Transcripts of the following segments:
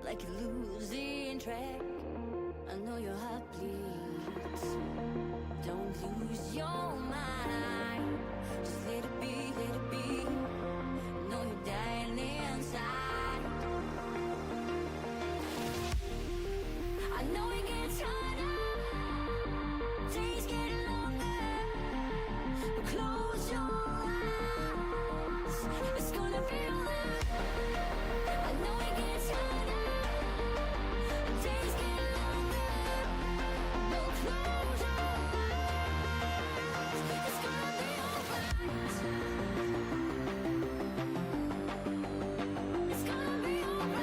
like you're losing track. I know your heart bleeds. Don't lose your mind. Just let it be, let it be. Know you're dying inside. I know it gets harder. Days get longer. But close your eyes. It's gonna be alright. I know it gets harder. Days get longer. But close your eyes. It's gonna be alright. It's gonna be alright.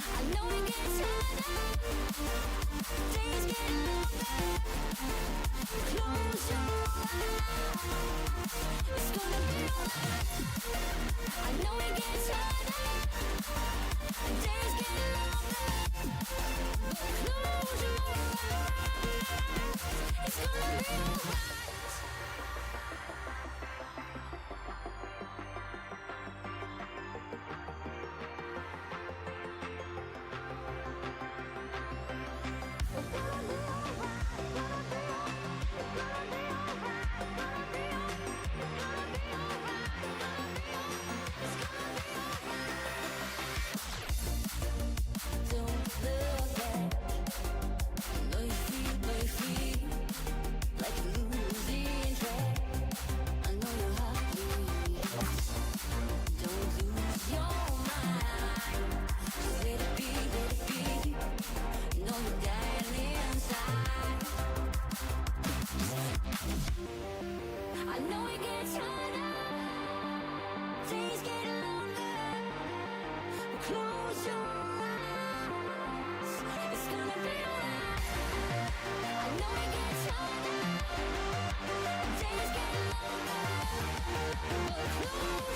I know it gets harder. Days get longer. Close your eyes. It's gonna be alright. I know it gets harder. Days get longer. Close your eyes. It's gonna be alright. Don't look back. Know you feel like you're losing track. I know your heart bleeds. Don't lose your mind. Just let it be, let it be. Know you're dying inside. I know it gets harder. Days get longer. Close your eyes. It's gonna be alright. I know it gets harder. Days get longer. But close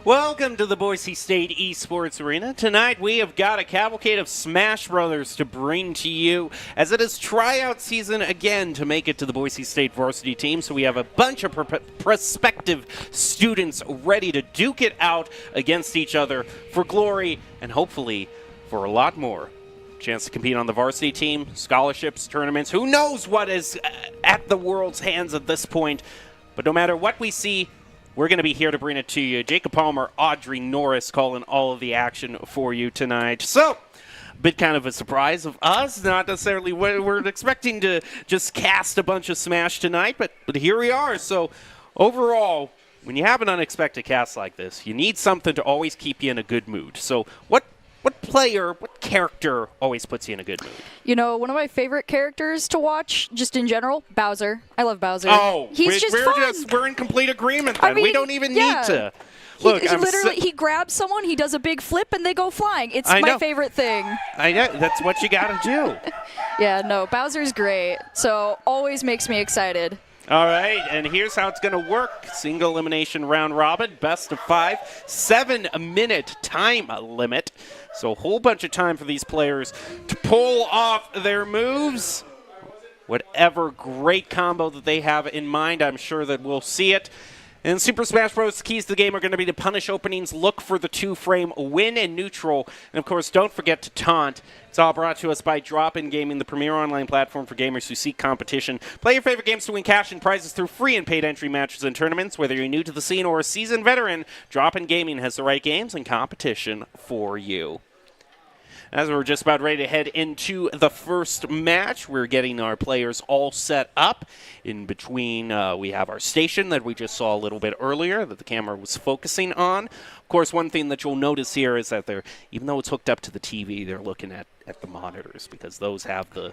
Welcome to the Boise State Esports Arena. Tonight we have got a cavalcade of Smash Brothers to bring to you as it is tryout season again to make it to the Boise State varsity team. So we have a bunch of prospective students ready to duke it out against each other for glory and hopefully for a lot more. Chance to compete on the varsity team, scholarships, tournaments, who knows what is at the world's hands at this point. But no matter what we see, we're going to be here to bring it to you. Jacob Palmer, Audrey Norris calling all of the action for you tonight. So, a bit kind of a surprise of us, not necessarily what we're expecting to just cast a bunch of Smash tonight, but here we are. So, overall, when you have an unexpected cast like this, you need something to always keep you in a good mood. So, what player, what character always puts you in a good mood? You know, one of my favorite characters to watch, just in general, Bowser. I love Bowser. Oh, he's just fun. We're in complete agreement then. I mean, we don't even yeah. need to. Look, he grabs someone, he does a big flip, and they go flying. It's I my know. favorite thing. I know. That's what you got to do. Yeah, no, Bowser's great. So always makes me excited. All right, and here's how it's going to work. Single elimination round robin, best of 5, 7-minute time limit. So a whole bunch of time for these players to pull off their moves. Whatever great combo that they have in mind, I'm sure that we'll see it. In Super Smash Bros., the keys to the game are going to be to punish openings, look for the 2-frame, win and neutral, and of course, don't forget to taunt. It's all brought to us by Drop-In Gaming, the premier online platform for gamers who seek competition. Play your favorite games to win cash and prizes through free and paid entry matches and tournaments. Whether you're new to the scene or a seasoned veteran, Drop-In Gaming has the right games and competition for you. As we're just about ready to head into the first match, we're getting our players all set up. In between, we have our station that we just saw a little bit earlier that the camera was focusing on. Of course, one thing that you'll notice here is that even though it's hooked up to the TV, they're looking at the monitors because those have the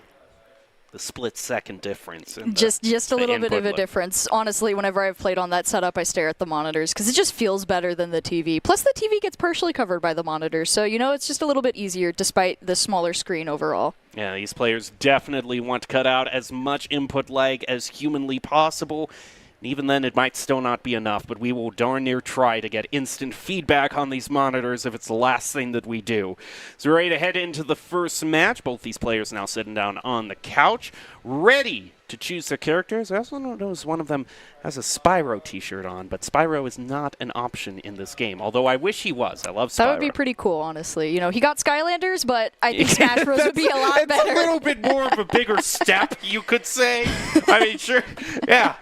split-second difference. Just a little bit of a difference. Honestly, whenever I've played on that setup, I stare at the monitors because it just feels better than the TV. Plus, the TV gets partially covered by the monitors, so, it's just a little bit easier despite the smaller screen overall. Yeah, these players definitely want to cut out as much input lag as humanly possible. And even then, it might still not be enough, but we will darn near try to get instant feedback on these monitors if it's the last thing that we do. So we're ready to head into the first match. Both these players now sitting down on the couch, ready to choose their characters. I also noticed one of them has a Spyro t-shirt on, but Spyro is not an option in this game, although I wish he was. I love Spyro. That would be pretty cool, honestly. He got Skylanders, but I think Smash Bros. Would be a lot better. It's a little bit more of a bigger step, you could say. I mean, sure, yeah.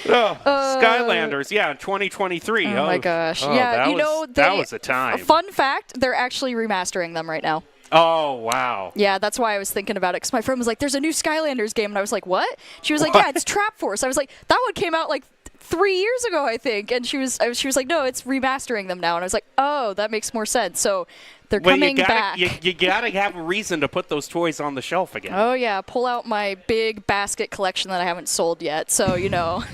Skylanders, yeah, 2023. Oh my gosh. Yeah, that was a time. A fun fact, they're actually remastering them right now. Oh, wow. Yeah, that's why I was thinking about it, because my friend was like, there's a new Skylanders game, and I was like, what? She was like, yeah, it's Trap Force. I was like, that one came out like 3 years ago, I think. And she was like, no, it's remastering them now. And I was like, oh, that makes more sense. So they're coming back. You gotta have a reason to put those toys on the shelf again. Oh, yeah. Pull out my big basket collection that I haven't sold yet. So,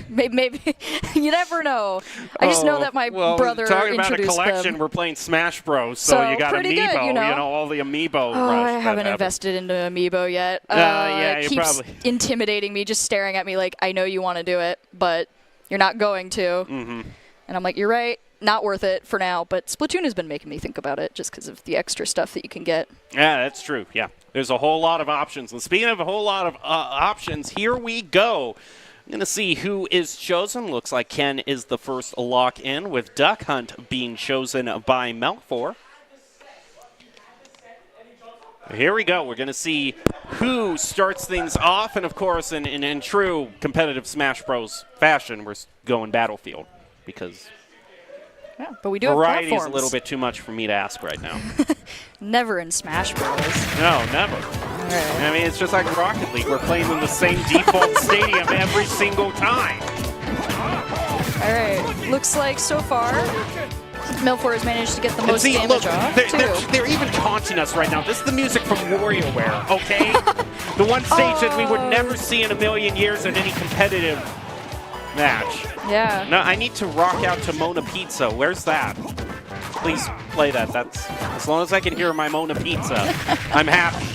maybe you never know. I just know that my brother talking introduced about a collection, them. We're playing Smash Bros. So you got pretty Amiibo, good, all the Amiibo rush. I haven't invested into Amiibo yet. Yeah, it you keeps probably intimidating me, just staring at me like, I know you want to do it, but you're not going to. Mm-hmm. And I'm like, you're right. Not worth it for now, but Splatoon has been making me think about it just because of the extra stuff that you can get. Yeah, that's true. Yeah, there's a whole lot of options. And speaking of a whole lot of options, here we go. I'm going to see who is chosen. Looks like Ken is the first lock-in, with Duck Hunt being chosen by Melfor. Here we go. We're going to see who starts things off. And, of course, in true competitive Smash Bros. Fashion, we're going Battlefield because yeah, but we do have variety platforms. is a little bit too much for me to ask right now. Never in Smash Bros. No, never. Right. I mean, it's just like Rocket League. We're playing in the same default stadium every single time. All right. Looks like so far, Melfor has managed to get the most damage off, they're even taunting us right now. This is the music from WarioWare, okay? The one stage that we would never see in a million years in any competitive match. Yeah. No, I need to rock out to Mona Pizza. Where's that? Please play that. That's as long as I can hear my Mona Pizza, I'm happy.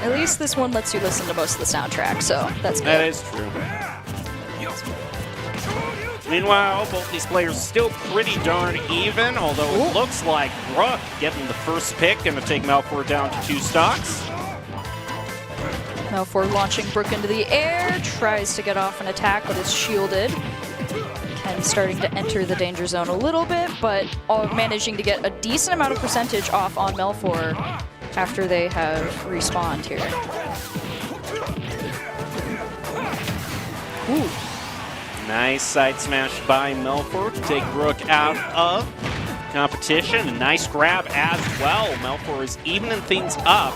At least this one lets you listen to most of the soundtrack, so that's good. That is true. Meanwhile, both these players still pretty darn even, although it looks like Brook getting the first pick, going to take Melfor down to 2 stocks. Melfor launching Brook into the air, tries to get off an attack, but is shielded. Ken starting to enter the danger zone a little bit, but managing to get a decent amount of percentage off on Melfor after they have respawned here. Ooh. Nice side smash by Melfor to take Brook out of competition. A nice grab as well. Melfor is evening things up.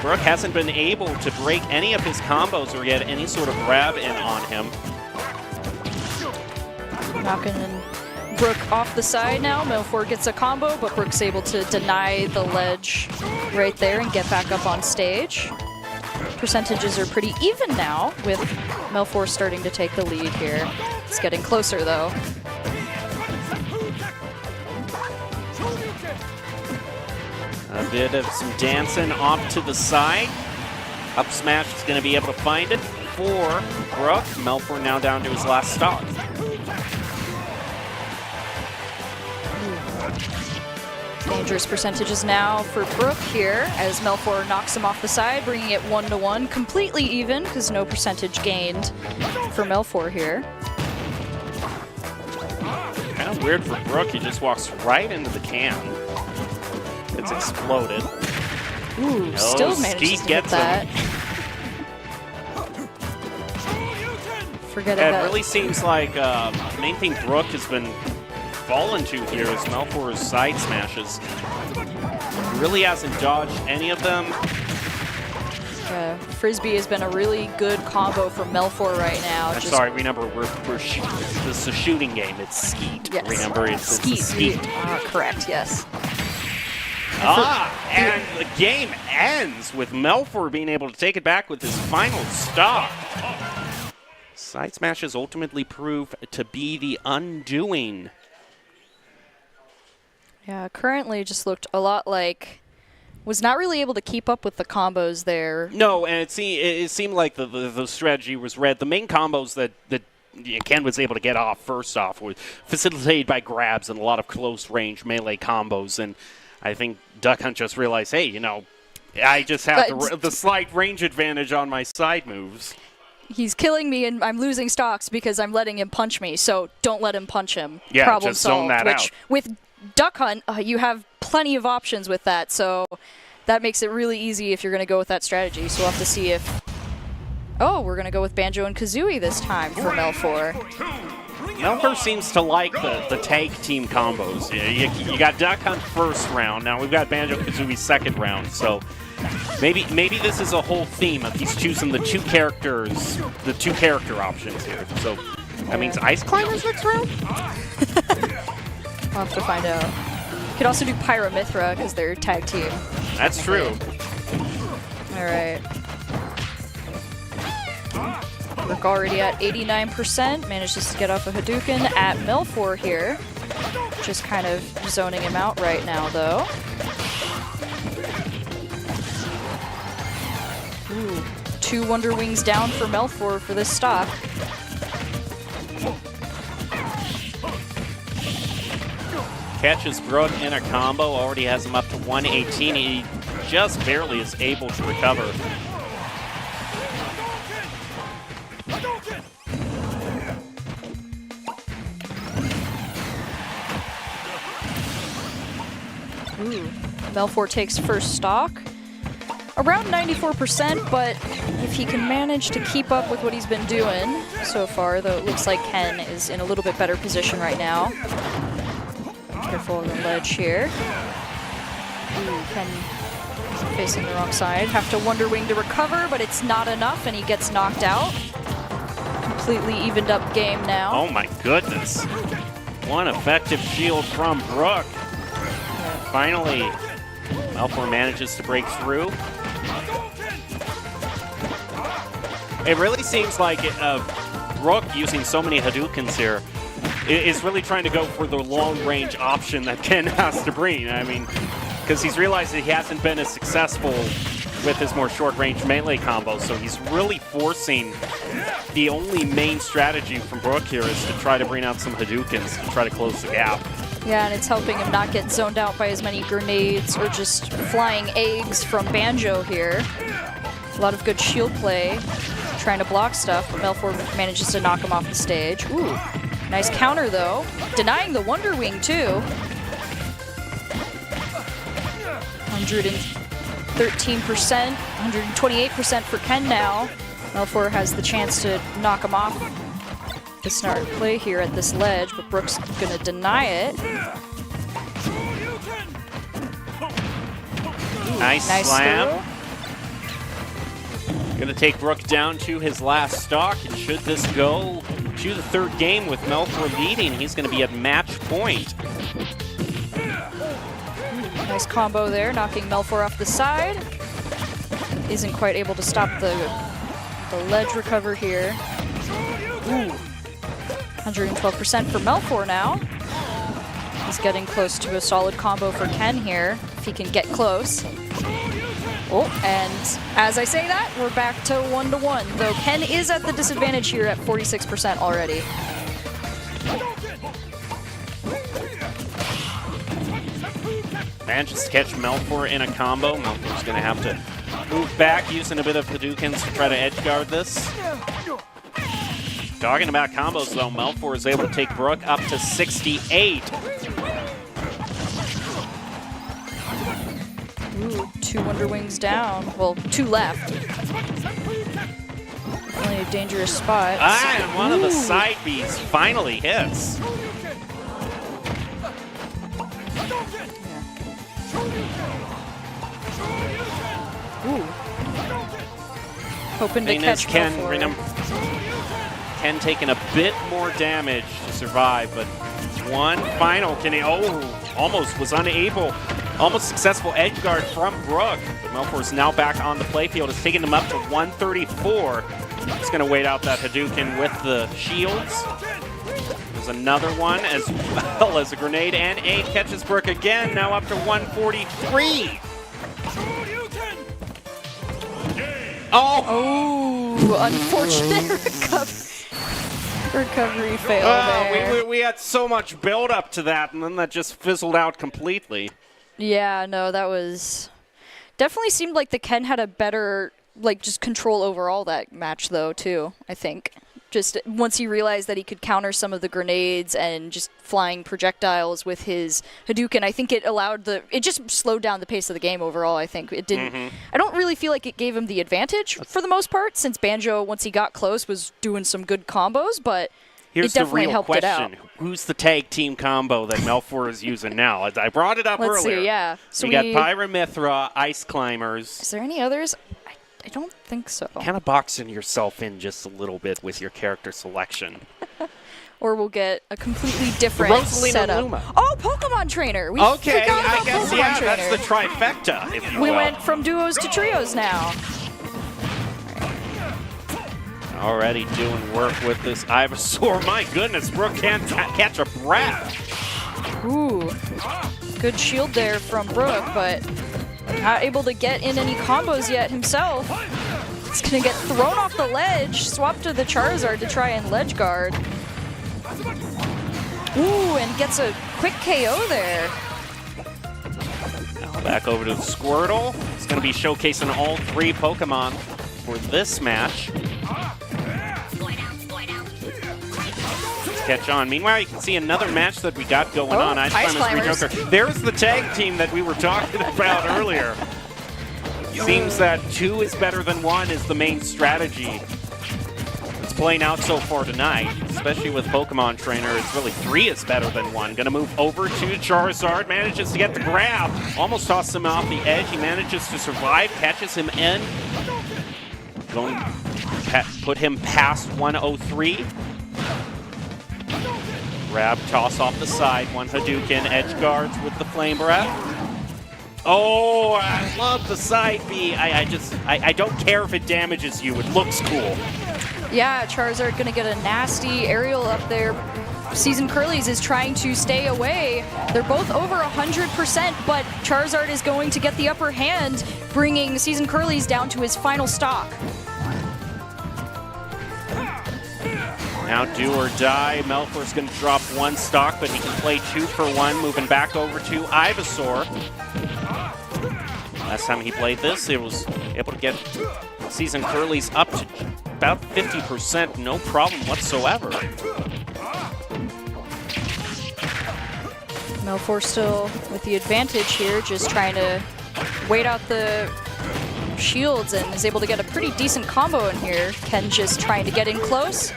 Brook hasn't been able to break any of his combos or get any sort of grab in on him. Knocking Brook off the side now. Melfor gets a combo, but Brook's able to deny the ledge right there and get back up on stage. Percentages are pretty even now, with Melfor starting to take the lead here. It's getting closer, though. A bit of some dancing off to the side. Up smash is going to be able to find it for Brook. Melfor now down to his last stock. Dangerous percentages now for Brook here as Melfor knocks him off the side, bringing it 1-1. Completely even because no percentage gained for Melfor here. Kind of weird for Brook. He just walks right into the can. It's exploded. Ooh, still manages to get that. Forget It really seems like the main thing Brook has been fallen to here is Melfor's side smashes. He really hasn't dodged any of them. Frisbee has been a really good combo for Melfor right now. I'm sorry, remember, this is a shooting game. It's skeet. Yes. Remember, it's skeet. Correct, yes. And the game ends with Melfor being able to take it back with his final stock. Side smashes ultimately prove to be the undoing. Yeah, currently just looked a lot like was not really able to keep up with the combos there. No, and it seemed like the strategy was read. The main combos that Ken was able to get off first off were facilitated by grabs and a lot of close range melee combos. And I think Duck Hunt just realized, hey, you know, I just have the slight range advantage on my side moves. He's killing me and I'm losing stocks because I'm letting him punch me, so don't let him punch him. Yeah, Problem just solved. zone that out. With Duck Hunt, you have plenty of options with that, so that makes it really easy if you're going to go with that strategy. So we'll have to see if... Oh, we're going to go with Banjo and Kazooie this time for Melfor. Melfor seems to like the tag team combos. You got Duck Hunt first round. Now we've got Banjo-Kazooie second round, so... Maybe this is a whole theme of he's choosing the two character options here. So that means Ice Climbers next round? We'll have to find out. You could also do Pyramithra because they're tag team. That's true. All right. Rook already at 89%. Manages to get off a Hadouken at Melfor here. Just kind of zoning him out right now, though. Ooh, 2 Wonder Wings down for Melfor for this stock. Catches Brook in a combo, already has him up to 118. He just barely is able to recover. Ooh, Melfor takes first stock. Around 94%, but if he can manage to keep up with what he's been doing so far, though it looks like Ken is in a little bit better position right now. Careful of the ledge here. Ooh, Ken facing the wrong side. Have to Wonder Wing to recover, but it's not enough, and he gets knocked out. Completely evened up game now. Oh my goodness. One effective shield from Brook. Finally, Melfor manages to break through. It really seems like Brook, using so many Hadoukens here, is really trying to go for the long-range option that Ken has to bring. I mean, because he's realized that he hasn't been as successful with his more short-range melee combos, so he's really forcing the only main strategy from Brook here is to try to bring out some Hadoukens to try to close the gap. Yeah, and it's helping him not get zoned out by as many grenades or just flying eggs from Banjo here. A lot of good shield play, trying to block stuff, but Melfor manages to knock him off the stage. Ooh, nice counter though. Denying the Wonder Wing too. 113%, 128% for Ken now. Melfor has the chance to knock him off. The smart play here at this ledge, but Brook's gonna deny it. Nice slam. Gonna take Brook down to his last stock, and should this go to the third game with Melfor leading, he's gonna be at match point. Nice combo there, knocking Melfor off the side. Isn't quite able to stop the ledge recover here. Ooh. 112% for Melfor now. He's getting close to a solid combo for Ken here, if he can get close. Oh, and as I say that, we're back to 1-1, though Ken is at the disadvantage here at 46% already. Manages to catch Melfor in a combo. Melfor's going to have to move back, using a bit of Hadoukens to try to edge guard this. Talking about combos, though, Melfor is able to take Brook up to 68. Ooh, 2 Wonder Wings down. Well, 2 left. Definitely a dangerous spot. And one of the side Bs finally hits. Ooh. Hoping to catch Melfor. Ken taking a bit more damage to survive, but one final. Can he? Oh, almost was unable. Almost successful edge guard from Brook. But Melfor's now back on the playfield. It's taking him up to 134. He's going to wait out that Hadouken with the shields. There's another one, as well as a grenade, and 8 catches Brook again, now up to 143. Oh, unfortunate recovery fail there. We had so much build up to that, and then that just fizzled out completely. Yeah, no, that was definitely seemed like the Ken had a better just control over all that match though too, I think. Just once he realized that he could counter some of the grenades and just flying projectiles with his Hadouken, I think it just slowed down the pace of the game overall, I think. It didn't I don't really feel like it gave him the advantage for the most part, since Banjo, once he got close, was doing some good combos, but Here's it definitely the real helped question. it out. Who's the tag team combo that Melfor is using now? I brought it up Let's earlier. see, yeah. So we got Pyramithra, Ice Climbers. Is there any others? I don't think so. Kind of boxing yourself in just a little bit with your character selection. Or we'll get a completely different Rosalina setup. Luma. Oh, Pokemon Trainer. We Okay, forgot about I guess, Pokemon yeah, Trainer. that's the trifecta, if you We will. went from duos to trios now. Already doing work with this Ivysaur. My goodness, Brook can't catch a breath. Ooh, good shield there from Brook, but not able to get in any combos yet himself. He's going to get thrown off the ledge, swap to the Charizard to try and ledge guard. Ooh, and gets a quick KO there. Now back over to the Squirtle. He's going to be showcasing all 3 Pokemon for this match. Catch on. Meanwhile, you can see another match that we got going on. Ice Climbers. Joker. There's the tag team that we were talking about earlier. Seems that 2 is better than 1 is the main strategy. It's playing out so far tonight, especially with Pokemon Trainer. It's really 3 is better than 1. Gonna move over to Charizard. Manages to get the grab. Almost tosses him off the edge. He manages to survive. Catches him in. Going to put him past 103. Grab, toss off the side, 1 Hadouken, edge guards with the Flame Breath. Oh, I love the side B. I don't care if it damages you, it looks cool. Yeah, Charizard going to get a nasty aerial up there. Season Curlies is trying to stay away. They're both over 100%, but Charizard is going to get the upper hand, bringing Season Curlies down to his final stock. Now do or die. Melfor's going to drop 1 stock, but he can play 2 for 1, moving back over to Ivysaur. Last time he played this, he was able to get Season Curlies up to about 50%, no problem whatsoever. Melfor still with the advantage here, just trying to wait out the shields and is able to get a pretty decent combo in here. Ken just trying to get in close.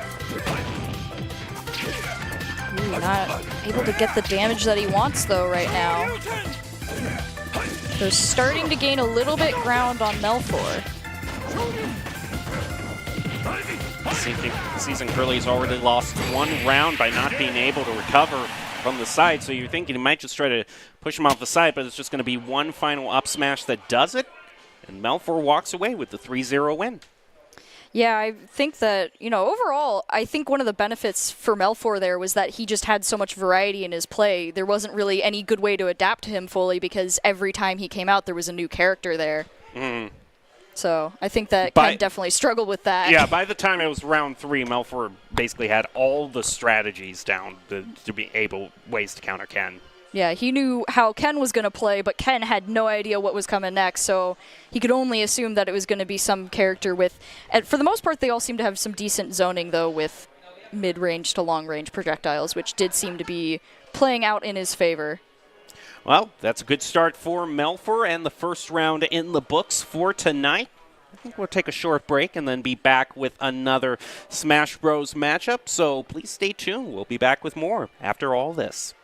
Ooh, not able to get the damage that he wants though right now. They're starting to gain a little bit ground on Melfor. Season Curly's already lost 1 round by not being able to recover from the side, so you're thinking he might just try to push him off the side, but it's just going to be 1 final up smash that does it, and Melfor walks away with the 3-0 win. Yeah, I think that, overall, I think one of the benefits for Melfor there was that he just had so much variety in his play. There wasn't really any good way to adapt to him fully because every time he came out, there was a new character there. So I think that Ken definitely struggled with that. Yeah, by the time it was round 3, Melfor basically had all the strategies down to be able ways to counter Ken. Yeah, he knew how Ken was going to play, but Ken had no idea what was coming next, so he could only assume that it was going to be some character with... And for the most part, they all seem to have some decent zoning, though, with mid-range to long-range projectiles, which did seem to be playing out in his favor. Well, that's a good start for Melfor and the first round in the books for tonight. I think we'll take a short break and then be back with another Smash Bros. Matchup, so please stay tuned. We'll be back with more after all this.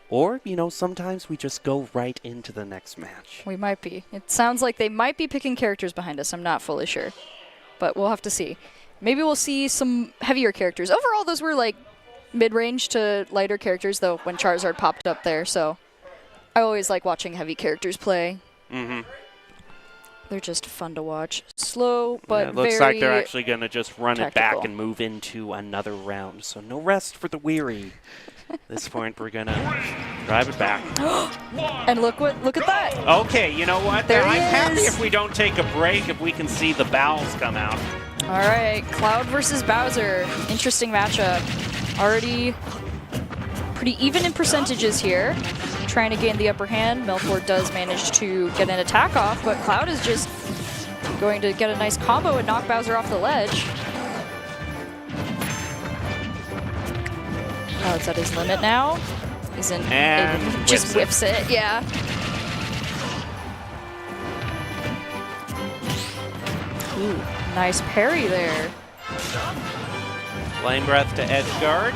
Or, you know, sometimes we just go right into the next match. We might be. It sounds like they might be picking characters behind us. I'm not fully sure. But we'll have to see. Maybe we'll see some heavier characters. Overall, those were like mid-range to lighter characters, though, when Charizard popped up there. So I always like watching heavy characters play. Mm-hmm. They're just fun to watch. Slow, but it looks very like they're actually going to just run it back tactical. and move into another round. So no rest for the weary. At this point, we're going to drive it back. And look at that. Okay, you know what? There he I'm happy is. if we don't take a break, if we can see the bowels come out. All right, Cloud versus Bowser. Interesting matchup. Already pretty even in percentages here. Trying to gain the upper hand. Melfor does manage to get an attack off, but Cloud is just going to get a nice combo and knock Bowser off the ledge. Cloud's at his limit now. Isn't And able to just whiffs it, yeah. Ooh, nice parry there. Flame Breath to edge guard.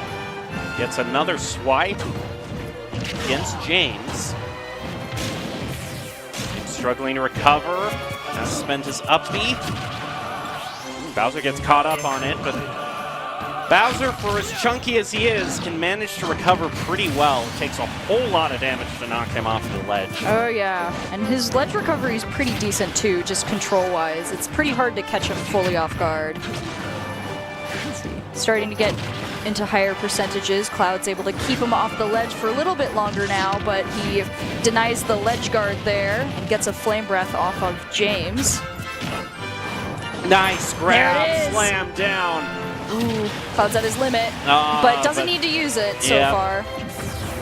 Gets another swipe against James. James struggling to recover. Has spent his up B. Bowser gets caught up on it, but Bowser, for as chunky as he is, can manage to recover pretty well. It takes a whole lot of damage to knock him off the ledge. Oh yeah, and his ledge recovery is pretty decent too, just control-wise. It's pretty hard to catch him fully off guard. Let's see. Starting to get into higher percentages. Cloud's able to keep him off the ledge for a little bit longer now, but he denies the ledge guard there and gets a Flame Breath off of James. Nice There grab, it is. slam down. Ooh, Cloud's at his limit, but doesn't need to use it so far.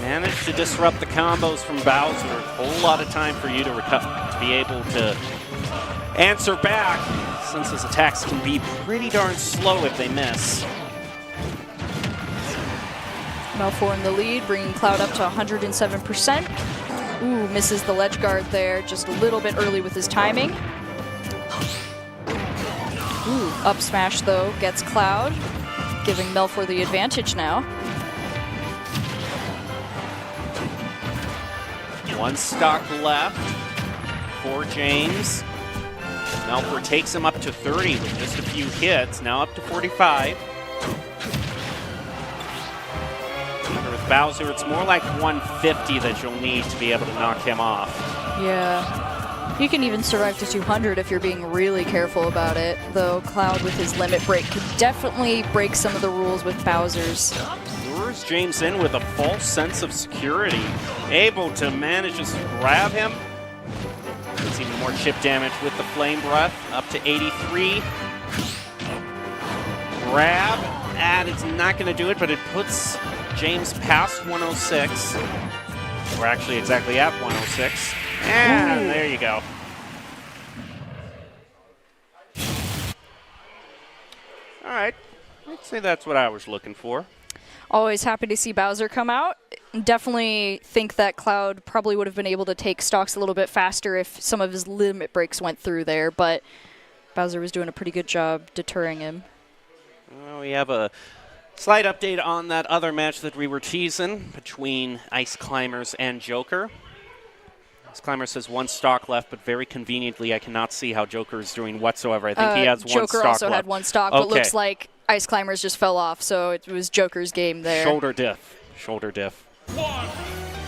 Managed to disrupt the combos from Bowser. A whole lot of time for you to recover, to be able to answer back, since his attacks can be pretty darn slow if they miss. Melfor in the lead, bringing Cloud up to 107%. Ooh, misses the ledge guard there, just a little bit early with his timing. Ooh, up smash though, gets Cloud, giving Melfor the advantage now. One stock left for James. Melfor takes him up to 30 with just a few hits, now up to 45. With Bowser, it's more like 150 that you'll need to be able to knock him off. Yeah. You can even survive to 200 if you're being really careful about it, though Cloud with his limit break could definitely break some of the rules with Bowser's. Lures James in with a false sense of security. Able to manage to grab him. Gets even more chip damage with the Flame Breath, up to 83. Grab, and it's not going to do it, but it puts James past 106. We're actually exactly at 106. And Ooh. there you go. All right, I'd say that's what I was looking for. Always happy to see Bowser come out. Definitely think that Cloud probably would have been able to take stocks a little bit faster if some of his limit breaks went through there, but Bowser was doing a pretty good job deterring him. Well, we have a slight update on that other match that we were teasing between Ice Climbers and Joker. Ice Climber says one stock left, but very conveniently I cannot see how Joker is doing whatsoever. I think he has one stock left. Joker also had one stock, but looks like Ice Climbers just fell off, so it was Joker's game there. Shoulder diff. Shoulder diff.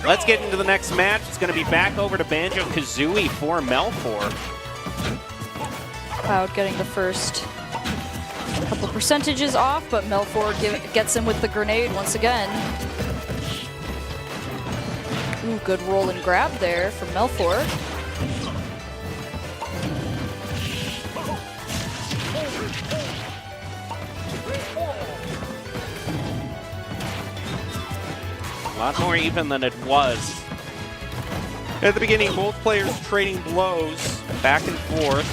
Let's get into the next match. It's going to be back over to Banjo-Kazooie for Melfor. Cloud getting the first couple percentages off, but Melfor gets him with the grenade once again. Ooh, good roll and grab there from Melfor. A lot more even than it was. At the beginning, both players trading blows back and forth.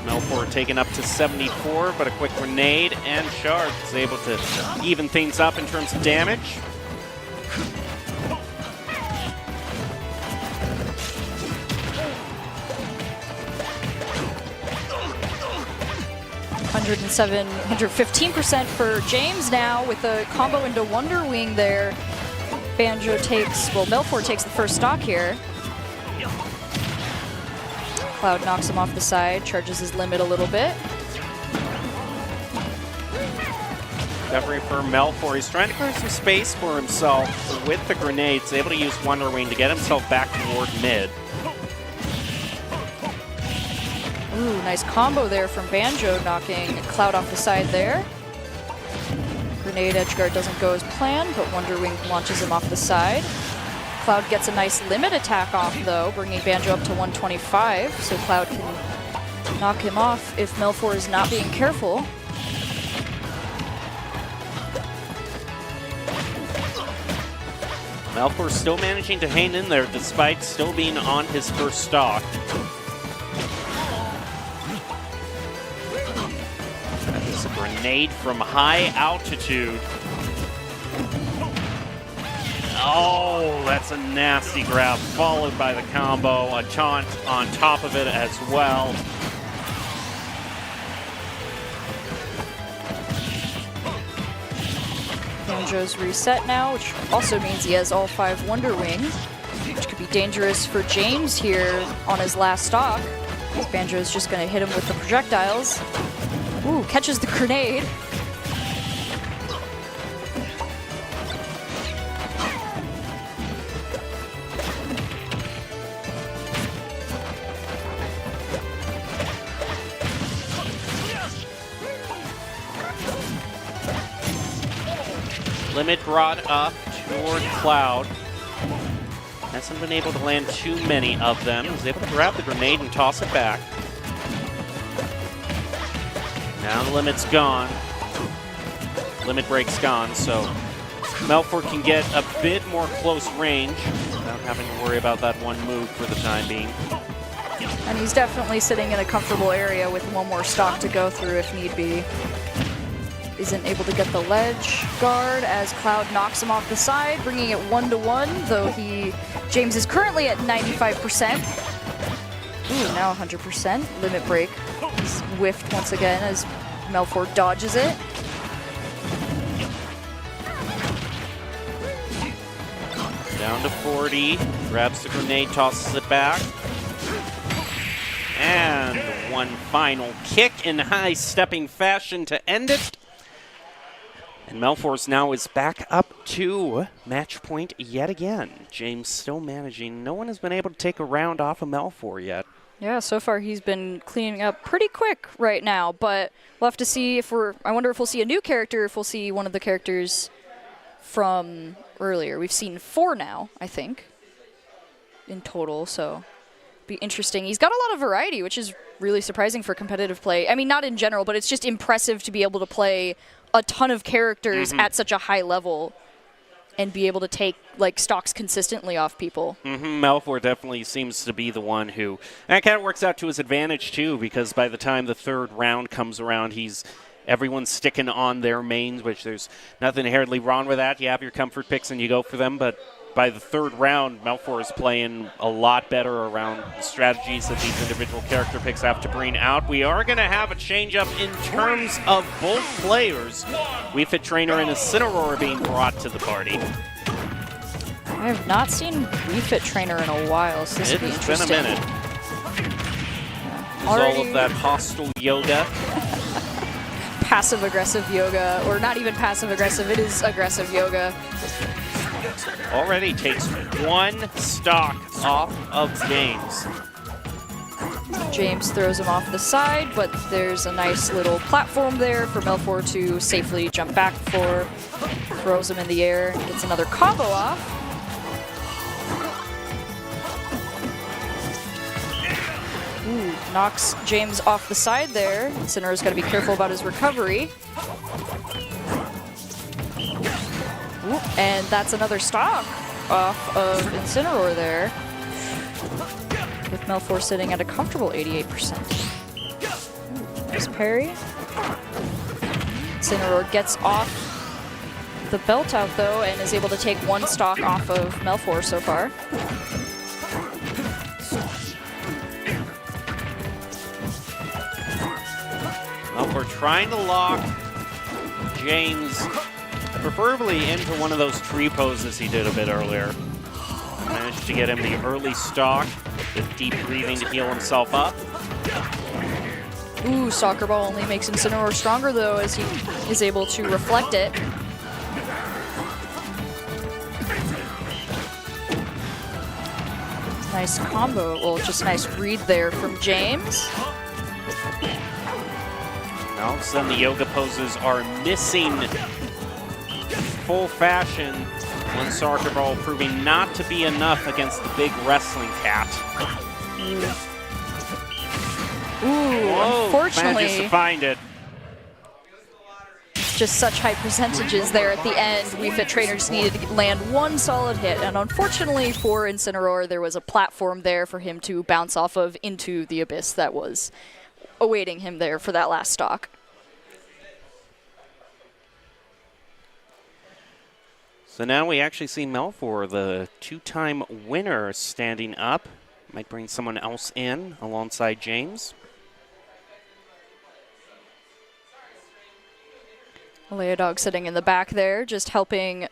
Melfort taken up to 74, but a quick grenade, and Shard is able to even things up in terms of damage. 115% for James now with a combo into Wonder Wing there. Banjo takes, well, Melfort takes the first stock here. Cloud knocks him off the side, charges his limit a little bit. Recovery for Melfort. He's trying to clear some space for himself with the grenades, able to use Wonder Wing to get himself back toward mid. Ooh, nice combo there from Banjo, knocking Cloud off the side there. Grenade edgeguard doesn't go as planned, but Wonder Wing launches him off the side. Cloud gets a nice limit attack off, though, bringing Banjo up to 125, so Cloud can knock him off if Melfort is not being careful. Melfort still managing to hang in there despite still being on his first stock. That is a grenade from high altitude. Oh, that's a nasty grab, followed by the combo, a taunt on top of it as well. Banjo's reset now, which also means he has all 5 Wonder Wing, which could be dangerous for James here on his last stock. Banjo's just going to hit him with the projectiles. Ooh, catches the grenade. Limit brought up toward Cloud. Hasn't been able to land too many of them. Was able to grab the grenade and toss it back. Now the limit's gone. Limit break's gone, so Melfort can get a bit more close range without having to worry about that one move for the time being. And he's definitely sitting in a comfortable area with one more stock to go through if need be. Isn't able to get the ledge guard as Cloud knocks him off the side, bringing it 1-1, though James is currently at 95%. Ooh, now 100%. Limit break is whiffed once again as Melfort dodges it. Down to 40, grabs the grenade, tosses it back. And one final kick in high-stepping fashion to end it. And Melfort now is back up to match point yet again. James still managing. No one has been able to take a round off of Melfort yet. Yeah, so far he's been cleaning up pretty quick right now, but we'll have to see if I wonder if we'll see a new character, if we'll see one of the characters from earlier. We've seen 4 now, I think, in total, so be interesting. He's got a lot of variety, which is really surprising for competitive play. I mean, not in general, but it's just impressive to be able to play a ton of characters at such a high level and be able to take like stocks consistently off people. Melfort definitely seems to be the one who, that kind of works out to his advantage too, because by the time the third round comes around, everyone's sticking on their mains, which there's nothing inherently wrong with that. You have your comfort picks and you go for them, but by the third round, Melfort is playing a lot better around the strategies that these individual character picks have to bring out. We are going to have a change-up in terms of both players. Wii Fit Trainer and Incineroar being brought to the party. I have not seen Wii Fit Trainer in a while, so this will be interesting. It's been a minute. All of that hostile yoga. Passive-aggressive yoga, or not even passive-aggressive, it is aggressive yoga. Already takes 1 stock off of James. James throws him off the side, but there's a nice little platform there for Melfort to safely jump back for. Throws him in the air, gets another combo off. Ooh, knocks James off the side there. Incineroar's got to be careful about his recovery. Ooh, and that's another stock off of Incineroar there, with Melfor sitting at a comfortable 88%. Ooh, nice parry. Incineroar gets off the belt out though and is able to take one stock off of Melfor so far. Melfor trying to lock James, preferably into one of those tree poses he did a bit earlier. Managed to get him the early stock with deep breathing to heal himself up. Ooh, Soccer Ball only makes Incineroar stronger though as he is able to reflect it. Nice combo, well, just nice read there from James. All of a sudden, the yoga poses are missing full fashion. One soccer ball proving not to be enough against the big wrestling cat. Ooh, Whoa, unfortunately, manages to find it. just such high percentages there at the end. Wii Fit Trainer just needed to land one solid hit, and unfortunately for Incineroar, there was a platform there for him to bounce off of into the abyss that was awaiting him there for that last stock. So now we actually see Melfor, the two-time winner, standing up. Might bring someone else in alongside James. Leodog sitting in the back there, just helping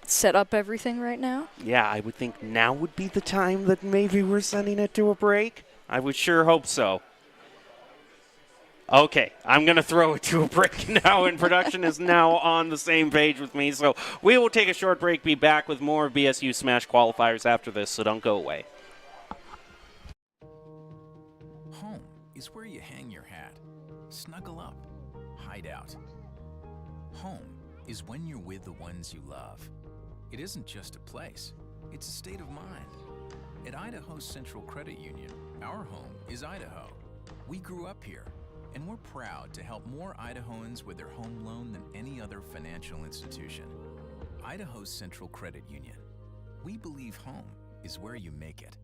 set up everything right now. Yeah, I would think now would be the time that maybe we're sending it to a break. I would sure hope so. Okay, I'm going to throw it to a break now, and production is now on the same page with me. So we will take a short break, be back with more BSU Smash qualifiers after this, so don't go away. Home is where you hang your hat, snuggle up, hide out. Home is when you're with the ones you love. It isn't just a place, it's a state of mind. At Idaho Central Credit Union, our home is Idaho. We grew up here, and we're proud to help more Idahoans with their home loan than any other financial institution. Idaho Central Credit Union. We believe home is where you make it.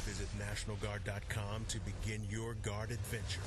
Visit NationalGuard.com to begin your guard adventure.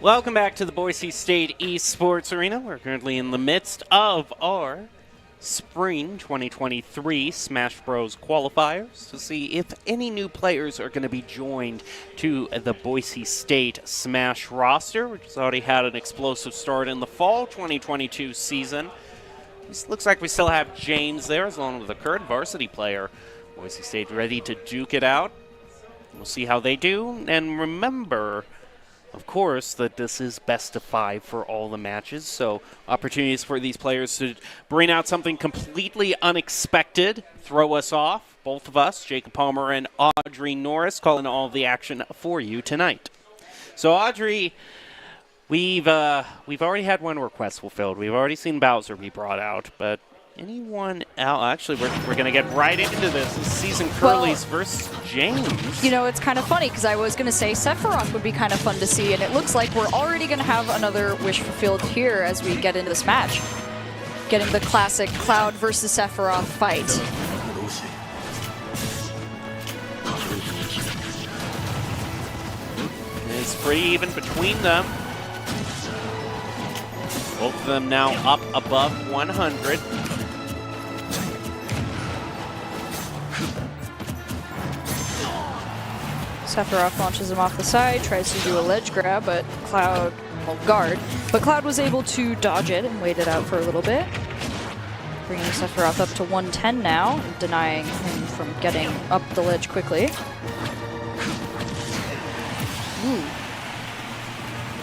Welcome back to the Boise State Esports Arena. We're currently in the midst of our Spring 2023 Smash Bros. Qualifiers to see if any new players are going to be joined to the Boise State Smash roster, which has already had an explosive start in the fall 2022 season. It looks like we still have James there, as long as the current varsity player. Boise State ready to duke it out. We'll see how they do. And remember, of course, that this is best of 5 for all the matches, so opportunities for these players to bring out something completely unexpected, throw us off, both of us, Jacob Palmer and Audrey Norris, calling all the action for you tonight. So, Audrey, we've already had one request fulfilled. We've already seen Bowser be brought out, but anyone else? Actually, we're going to get right into this. This is Season Curly's versus James. You know, it's kind of funny because I was going to say Sephiroth would be kind of fun to see, and it looks like we're already going to have another wish fulfilled here as we get into this match. Getting the classic Cloud versus Sephiroth fight. It's pretty even between them. Both of them now up above 100. Sephiroth launches him off the side, tries to do a ledge grab, but Cloud, well, guard, but Cloud was able to dodge it and wait it out for a little bit. Bringing Sephiroth up to 110 now, and denying him from getting up the ledge quickly. Ooh.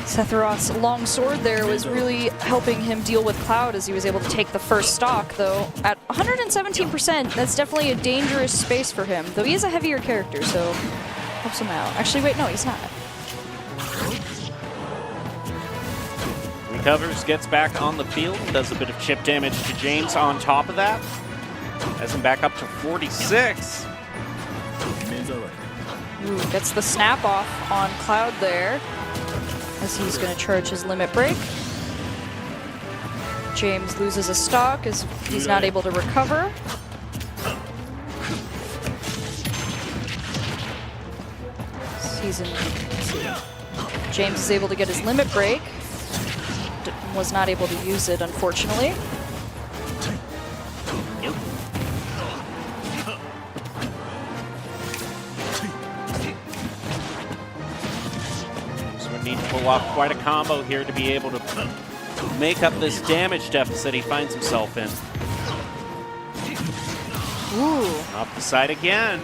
Sephiroth's long sword there was really helping him deal with Cloud as he was able to take the first stock, though at 117%, that's definitely a dangerous space for him, though he is a heavier character, so helps him out. Actually, wait, no, he's not. Recovers, gets back on the field, does a bit of chip damage to James on top of that. Has him back up to 46. Ooh, gets the snap off on Cloud there, as he's going to charge his limit break. James loses a stock as he's not able to recover. James is able to get his limit break. Was not able to use it, unfortunately. So we need to pull off quite a combo here to be able to make up this damage deficit he finds himself in. Ooh. Up the side again.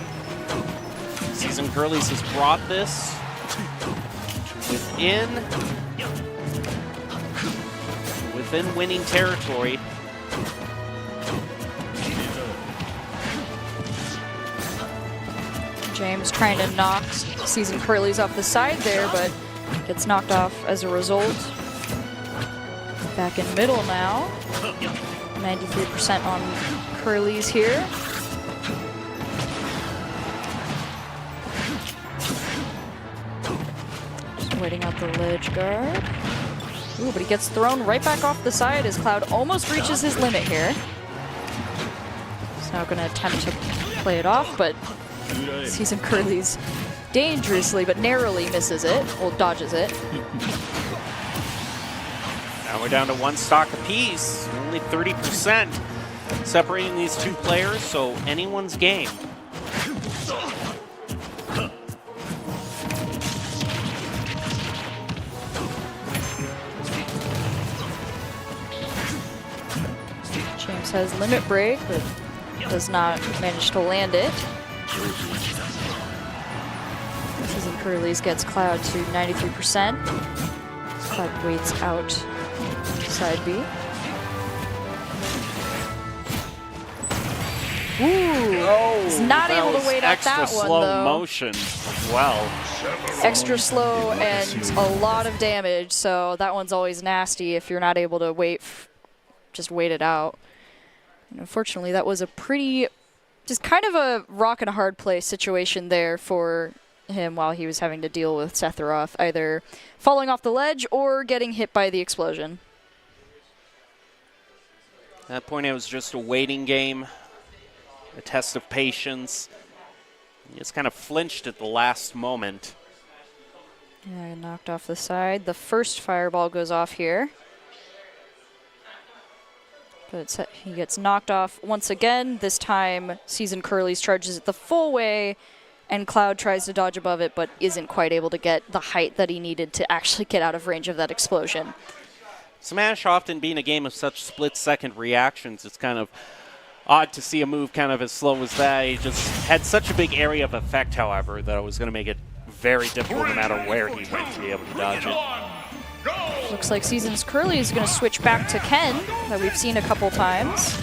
Season Curly's has brought this within winning territory. James trying to knock Season Curly's off the side there, but gets knocked off as a result. Back in middle now. 93% on Curly's here. Waiting out the ledge guard. Ooh, but he gets thrown right back off the side as Cloud almost reaches his limit here. He's now going to attempt to play it off, but Season Curly's dangerously but narrowly misses it, well, dodges it. Now we're down to one stock apiece, only 30% separating these two players, so anyone's game. James has limit break, but does not manage to land it. Season Curly's gets Cloud to 93%. Cloud waits out side B. Ooh, he's not able to wait out that one, extra slow though. motion as well. Extra slow and a lot of damage, so that one's always nasty if you're not able to just wait it out. And unfortunately, that was a pretty, just kind of a rock and a hard place situation there for him while he was having to deal with Sephiroth, either falling off the ledge or getting hit by the explosion. At that point, it was just a waiting game, a test of patience. He just kind of flinched at the last moment. Yeah, knocked off the side. The first fireball goes off here. But he gets knocked off once again. This time, Seasoned Curly's charges it the full way, and Cloud tries to dodge above it, but isn't quite able to get the height that he needed to actually get out of range of that explosion. Smash often being a game of such split-second reactions, it's kind of odd to see a move kind of as slow as that. He just had such a big area of effect, however, that it was going to make it very difficult no matter where he went to be able to dodge it. Looks like Seasons Curly is going to switch back to Ken, that we've seen a couple times.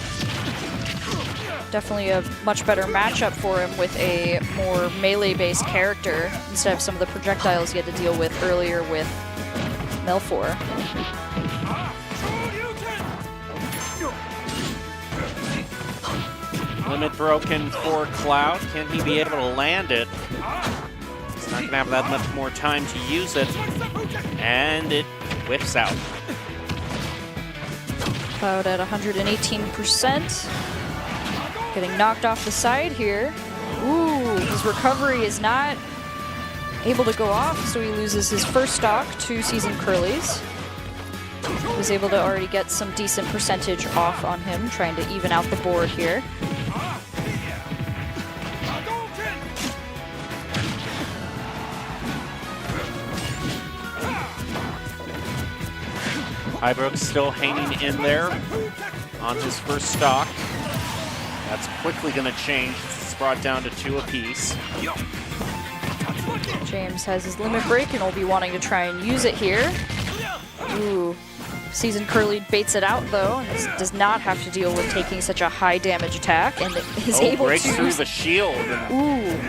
Definitely a much better matchup for him with a more melee-based character instead of some of the projectiles he had to deal with earlier with Melfor. Limit broken for Cloud. Can he be able to land it? He's not going to have that much more time to use it. And it whips out. Cloud at 118%. Getting knocked off the side here. Ooh, his recovery is not able to go off, so he loses his first stock to Seasoned Curly's. Was able to already get some decent percentage off on him, trying to even out the board here. Ibrook still hanging in there on his first stock. That's quickly going to change. It's brought down to 2 apiece. James has his limit break and will be wanting to try and use it here. Ooh. Seasoned Curly baits it out though, and does not have to deal with taking such a high damage attack, and is able breaks to through the shield. Ooh.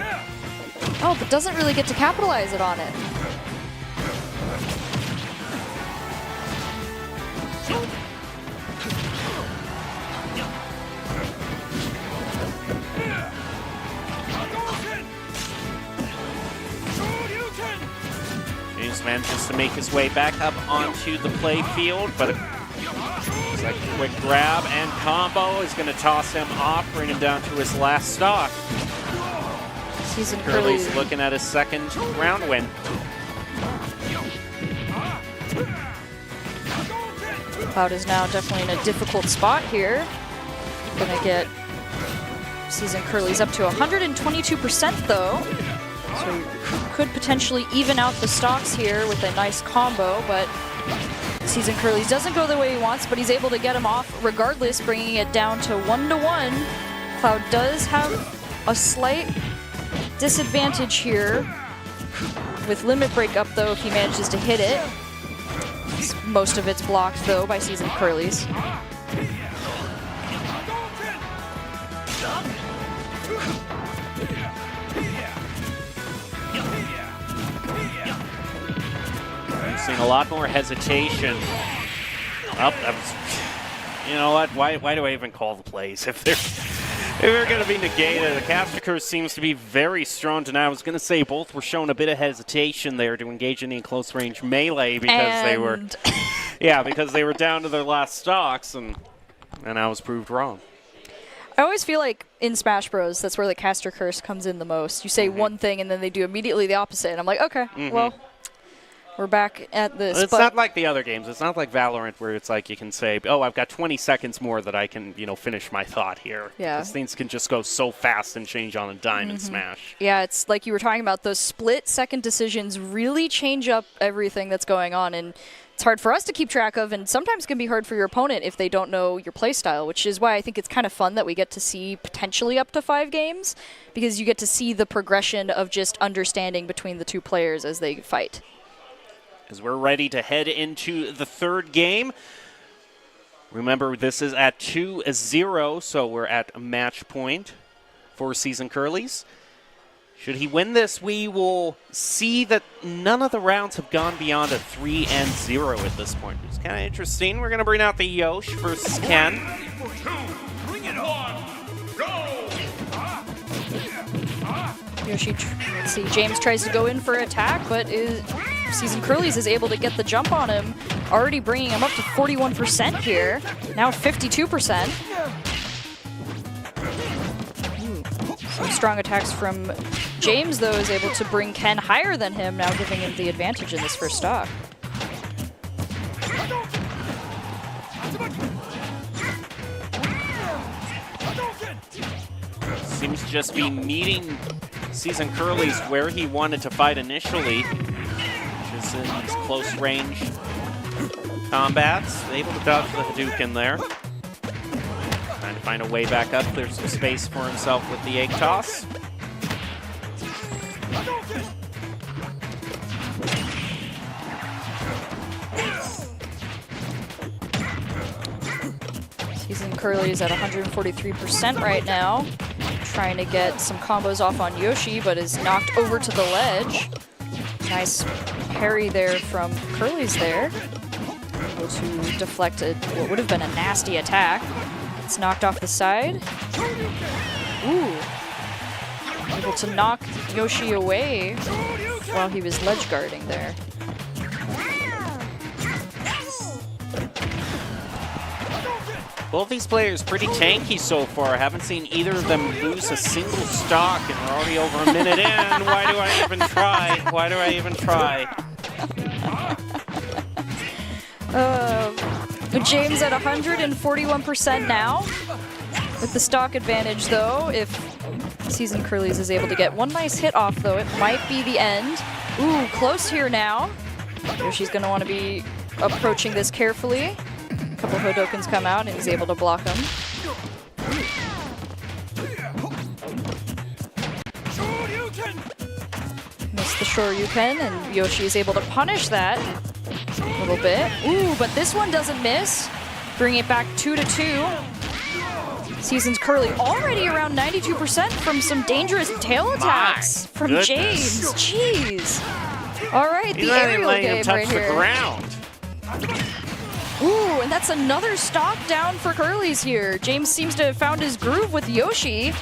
Oh, but doesn't really get to capitalize it on it. James manages to make his way back up onto the play field, but it's like a quick grab and combo is going to toss him off, bring him down to his last stock. Seasoned Curly's Curly looking at his second round win. Cloud is now definitely in a difficult spot here. Gonna get Seasoned Curly's up to 122% though. So he could potentially even out the stocks here with a nice combo, but Seasoned Curly's doesn't go the way he wants, but he's able to get him off regardless, bringing it down to 1-1. Cloud does have a slight disadvantage here with limit break up though if he manages to hit it. Most of it's blocked though by Seasoned Curly's. We've seen a lot more hesitation. Oh, that was, you know what? Why do I even call the plays if they're going to be negated? The caster curse seems to be very strong tonight. I was going to say both were showing a bit of hesitation there to engage in close range melee because they were, because they were down to their last stocks, and I was proved wrong. I always feel like in Smash Bros, that's where the caster curse comes in the most. You say one thing and then they do immediately the opposite, and I'm like, okay, well, we're back at this. It's not like the other games. It's not like Valorant where it's like you can say, oh, I've got 20 seconds more that I can, finish my thought here. Yeah. Because things can just go so fast and change on a dime in Smash. Yeah, it's like you were talking about, those split-second decisions really change up everything that's going on, and it's hard for us to keep track of, and sometimes can be hard for your opponent if they don't know your playstyle, which is why I think it's kind of fun that we get to see potentially up to 5 games, because you get to see the progression of just understanding between the two players as they fight. As we're ready to head into the third game. Remember, this is at 2-0, so we're at a match point for Seasoned Curly's. Should he win this, we will see that none of the rounds have gone beyond a 3-0 at this point. It's kind of interesting. We're going to bring out the Yosh versus Ken. Bring it on. Go. Yoshi, let's see, James tries to go in for attack, but Seasoned Curly's is able to get the jump on him, already bringing him up to 41% here, now 52%. Strong attacks from James, though, is able to bring Ken higher than him, now giving him the advantage in this first stock. Seems to just be meeting Season Curly's where he wanted to fight initially, which is in these close range combats. Able to dodge the Hadouken there. Trying to find a way back up, clear some space for himself with the egg toss. Season Curly is at 143% right now. Trying to get some combos off on Yoshi, but is knocked over to the ledge. Nice parry there from Curly's there. Able to deflect what would have been a nasty attack. It's knocked off the side. Ooh. Able to knock Yoshi away while he was ledge guarding there. Both these players pretty tanky so far. Haven't seen either of them lose a single stock, and we're already over a minute in. Why do I even try? Why do I even try? James at 141% now. With the stock advantage, though, if Season Curly's is able to get one nice hit off, though, it might be the end. Ooh, close here now. Yoshi's going to want to be approaching this carefully. A couple Hadokens come out, and he's able to block them. Missed the Shoryuken, and Yoshi is able to punish that a little bit. Ooh, but this one doesn't miss. Bring it back 2-2. Season's Curly already around 92% from some dangerous tail attacks from goodness. James. Jeez. All right, He's the not even aerial letting game him touch right the here. ground. Ooh, and that's another stock down for Curly's here. James seems to have found his groove with Yoshi.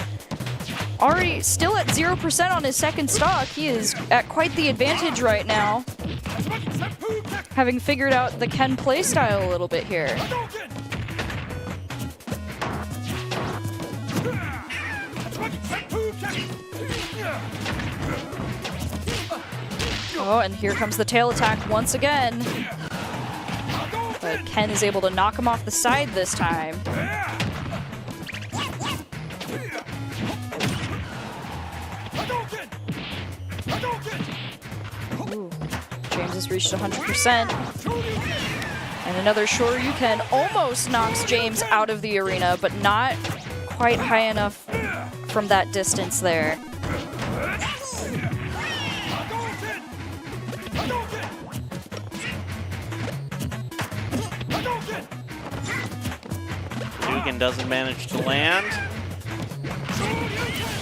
Already still at 0% on his second stock. He is at quite the advantage right now, having figured out the Ken playstyle a little bit here. Oh, and here comes the tail attack once again. But Ken is able to knock him off the side this time. Ooh. James has reached 100%. And another Shoryuken almost knocks James out of the arena, but not quite high enough from that distance there. Dugan doesn't manage to land.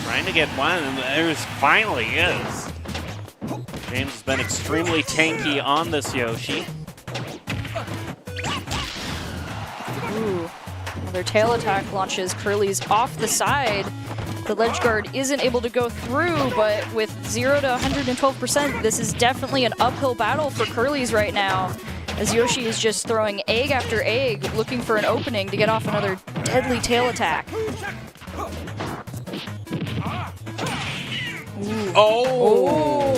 Trying to get one, and there's finally is. James has been extremely tanky on this Yoshi. Ooh. Another tail attack launches Curly's off the side. The ledge guard isn't able to go through, but with 0 to 112%, this is definitely an uphill battle for Curly's right now, as Yoshi is just throwing egg after egg, looking for an opening to get off another deadly tail attack. Ooh. Oh!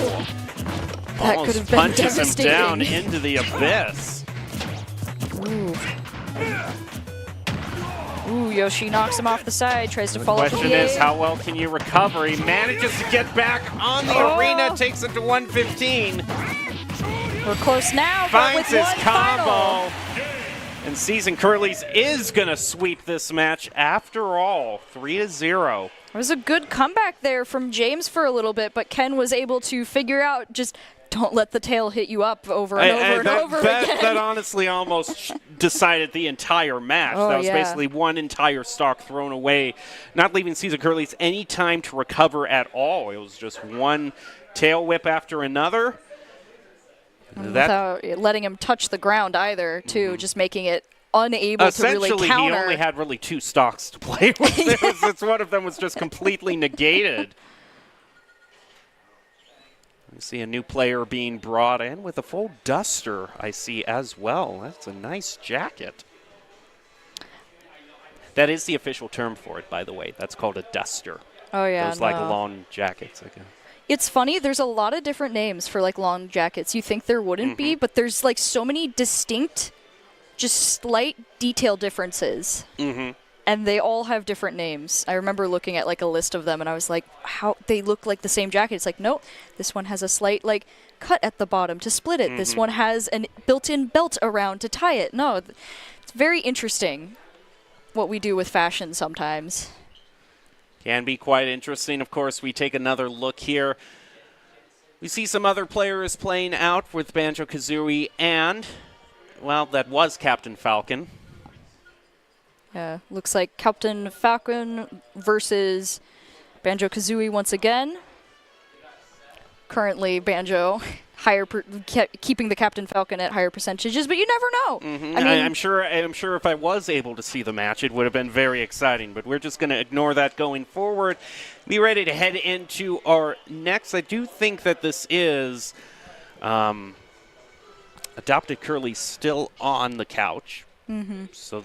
That could Almost have been punches him devastating. down into the abyss. Ooh. Ooh, Yoshi knocks him off the side, tries to follow up with Question the is, egg. how well can you recover? He manages to get back on the arena, takes it to 115. We're close now, but Finds with his one combo. final. And Season Curly's is going to sweep this match after all, 3-0. It was a good comeback there from James for a little bit, but Ken was able to figure out just don't let the tail hit you up over and over again. That honestly almost decided the entire match. Oh, that was yeah. basically one entire stock thrown away, not leaving Season Curly's any time to recover at all. It was just one tail whip after another. Without letting him touch the ground either, too, just making it unable to really Essentially, counter. he only had really two stocks to play with. It's one of them was just completely negated. We see a new player being brought in with a full duster, I see, as well. That's a nice jacket. That is the official term for it, by the way. That's called a duster. Oh, yeah. Those like no. long jackets, I guess. It's funny, there's a lot of different names for like long jackets. You think there wouldn't be, but there's like so many distinct, just slight detail differences. And they all have different names. I remember looking at like a list of them and I was like, how they look like the same jacket. It's like, no, this one has a slight like cut at the bottom to split it. This one has a built-in belt around to tie it. No, it's very interesting what we do with fashion sometimes. Can be quite interesting. Of course, we take another look here. We see some other players playing out with Banjo-Kazooie and, well, that was Captain Falcon. Yeah, looks like Captain Falcon versus Banjo-Kazooie once again. Currently, Banjo keeping the Captain Falcon at higher percentages, but you never know. I mean, I'm sure if I was able to see the match, it would have been very exciting, but we're just going to ignore that going forward. Be ready to head into our next. I do think that this is Adopted Curly still on the couch. So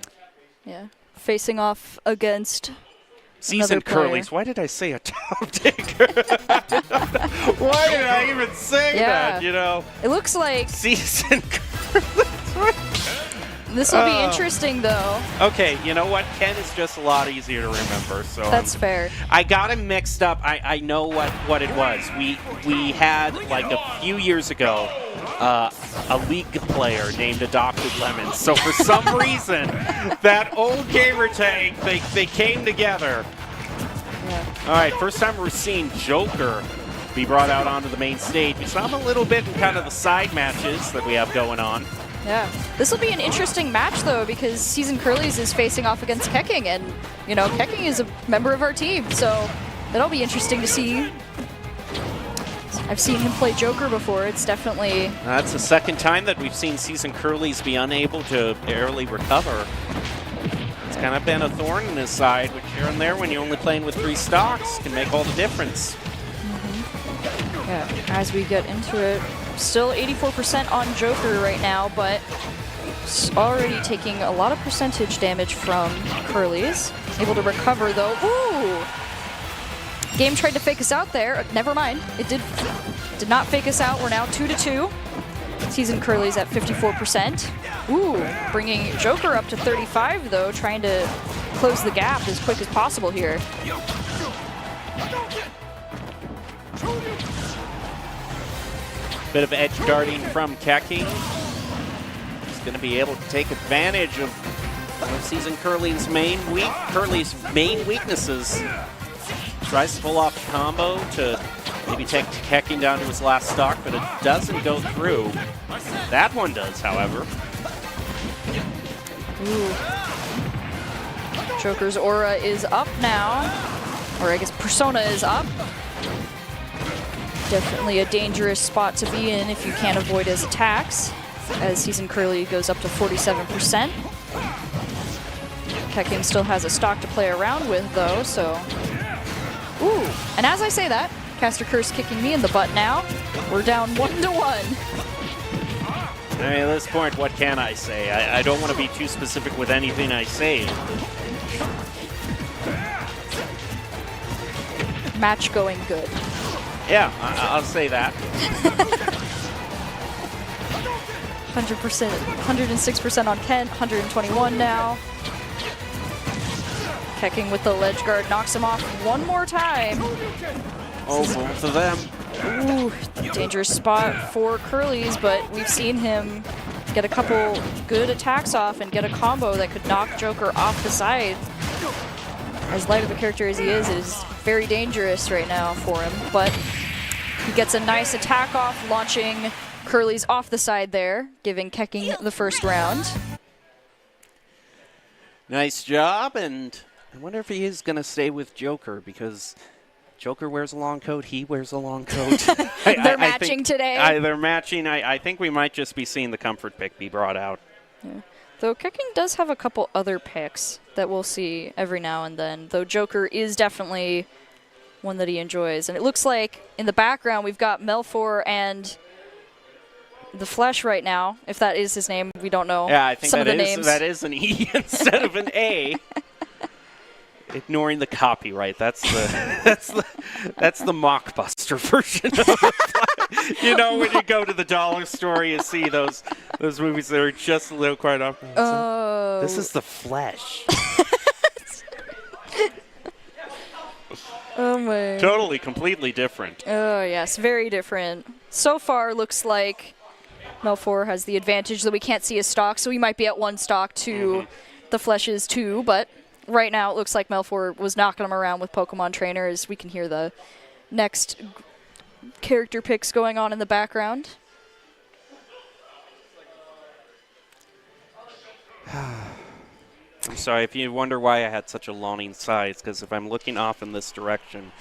yeah, facing off against Seasoned Curlies. Why did I say Adopted? Why did I even say that, you know? It looks like Seasoned Curlies. This will be interesting, though. Okay, you know what? Ken is just a lot easier to remember. So That's fair. I got him mixed up. I know what it was. We had, like, a few years ago, a league player named Adopted Lemons. So for some reason, that old gamer tag, they came together. Yeah. All right, first time we're seeing Joker be brought out onto the main stage. We saw him a little bit in kind of the side matches that we have going on. Yeah. This will be an interesting match, though, because Seasoned Curlies is facing off against Kecking, and, you know, Kecking is a member of our team, so that'll be interesting to see. I've seen him play Joker before. It's definitely... That's the second time that we've seen Seasoned Curlies be unable to barely recover. It's kind of been a thorn in his side, which here and there, when you're only playing with 3 stocks, can make all the difference. Yeah, as we get into it, still 84% on Joker right now, but already taking a lot of percentage damage from Curlies. Able to recover, though. Ooh! Game tried to fake us out there. Never mind. It did not fake us out. We're now 2-2. Seasoned Curlies at 54%. Ooh, bringing Joker up to 35, though, trying to close the gap as quick as possible here. Bit of edge guarding from Kecking. He's going to be able to take advantage of Seasoned Curly's main weaknesses. Tries to pull off a combo to maybe take Kecking down to his last stock, but it doesn't go through. That one does, however. Ooh. Joker's aura is up now. Or I guess Persona is up. Definitely a dangerous spot to be in if you can't avoid his attacks, as Seasoned Curly goes up to 47%. Kecking still has a stock to play around with, though, so... Ooh, and as I say that, Caster Curse kicking me in the butt now. We're down 1-1. I mean, at this point, what can I say? I don't want to be too specific with anything I say. Match going good. Yeah, I'll say that. 100%, 106% on Kent, 121 now. Kecking with the ledge guard, knocks him off one more time. Oh, both of them. Ooh, dangerous spot for Curlies, but we've seen him get a couple good attacks off and get a combo that could knock Joker off the side. As light of a character as he is, it is very dangerous right now for him, but he gets a nice attack off, launching Curlies off the side there, giving Kecking the first round. Nice job, and I wonder if he is going to stay with Joker, because Joker wears a long coat, he wears a long coat. They're matching today. They're matching. I think we might just be seeing the comfort pick be brought out. Yeah. Though Kecking does have a couple other picks that we'll see every now and then, though Joker is definitely one that he enjoys. And it looks like in the background we've got Melfor and the Flesh right now, if that is his name. We don't know. Yeah, I think some of the names. That is an E instead of an A. ignoring the copyright. That's the that's the mockbuster version of the Flash. You know, when you go to the dollar store, you see those movies that are just a little quite off. Oh. This is the Flash. Oh my. Totally, completely different. Oh yes, very different. So far, looks like Melfor has the advantage that we can't see his stock, so we might be at 1 stock to the Flesh's 2, but right now it looks like Melfor was knocking him around with Pokemon Trainer, as we can hear the next character picks going on in the background. I'm sorry, if you wonder why I had such a longing sigh, it's because if I'm looking off in this direction,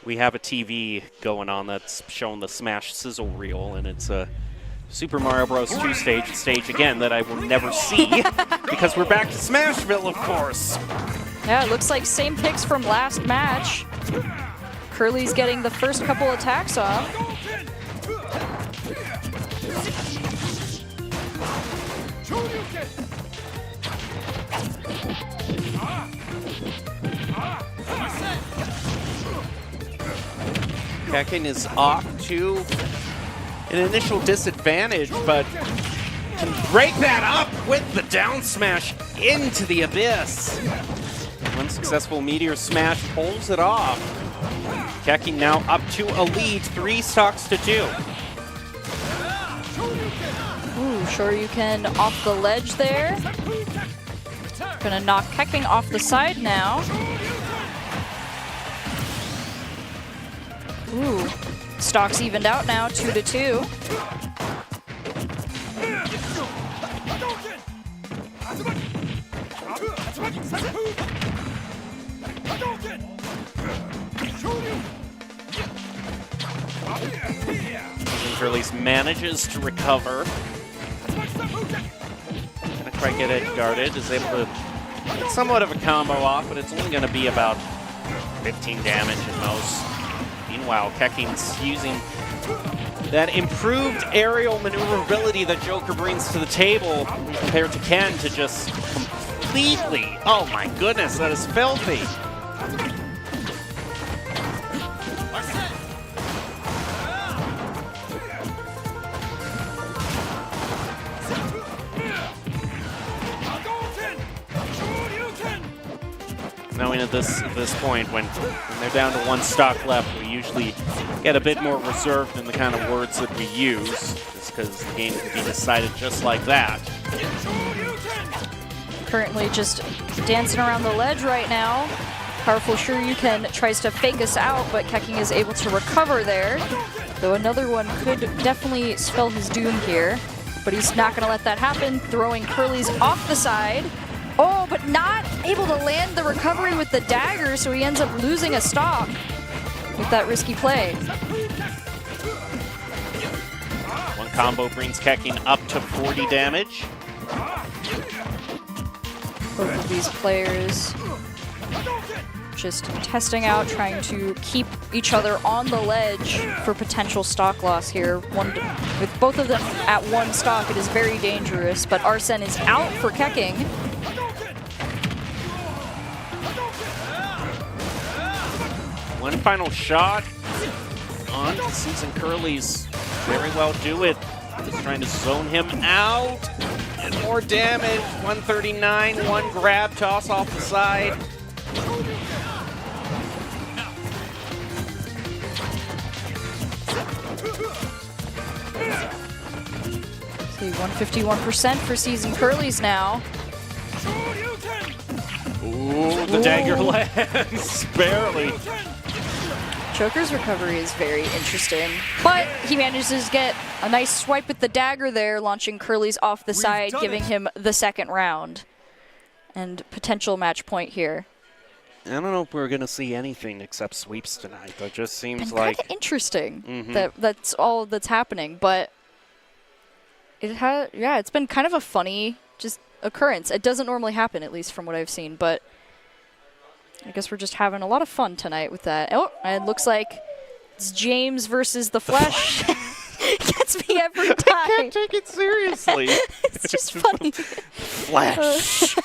we have a TV going on that's showing the Smash sizzle reel, and it's a Super Mario Bros. 2 stage again that I will never see because we're back to Smashville, of course. Yeah, it looks like same picks from last match. Curly's getting the first couple attacks off. Kekin is off to an initial disadvantage, but can break that up with the down smash into the abyss. One successful meteor smash pulls it off. Kekin now up to a lead, 3 stocks to 2. Ooh, sure you can off the ledge there. Gonna knock Kekin off the side now. Ooh, stocks evened out now, 2 to 2. Curly's manages to recover. Gonna quite get it guarded, is able to get somewhat of a combo off, but it's only gonna be about 15 damage at most. Meanwhile, Kekin's using that improved aerial maneuverability that Joker brings to the table compared to Ken to just completely, oh my goodness, that is filthy. Knowing at this point, when they're down to 1 stock left, we usually get a bit more reserved in the kind of words that we use, just because the game can be decided just like that. Currently just dancing around the ledge right now. Powerful Shoryuken tries to fake us out, but Kekin is able to recover there. Though another one could definitely spell his doom here. But he's not going to let that happen, throwing Curly's off the side. Oh, but not able to land the recovery with the dagger, so he ends up losing a stock with that risky play. One combo brings Kekin up to 40 damage. Both of these players just testing out, trying to keep each other on the ledge for potential stock loss here. With both of them at 1 stock, it is very dangerous, but Arsene is out for Kekin. One final shot on Season Curly's very well do it. Just trying to zone him out. And more damage. 139, 1 grab, toss off the side. See, 151% for Season Curly's now. Ooh, the dagger lands. Barely. Joker's recovery is very interesting, but he manages to get a nice swipe with the dagger there, launching Curly's off the side, giving him the 2nd round. And potential match point here. I don't know if we're going to see anything except sweeps tonight. That just seems Been like... kind of interesting that's all that's happening, but it's been kind of a funny just occurrence. It doesn't normally happen, at least from what I've seen, but I guess we're just having a lot of fun tonight with that. Oh, and it looks like it's James versus the Flesh. Gets me every time. I can't take it seriously. It's just funny. Flesh.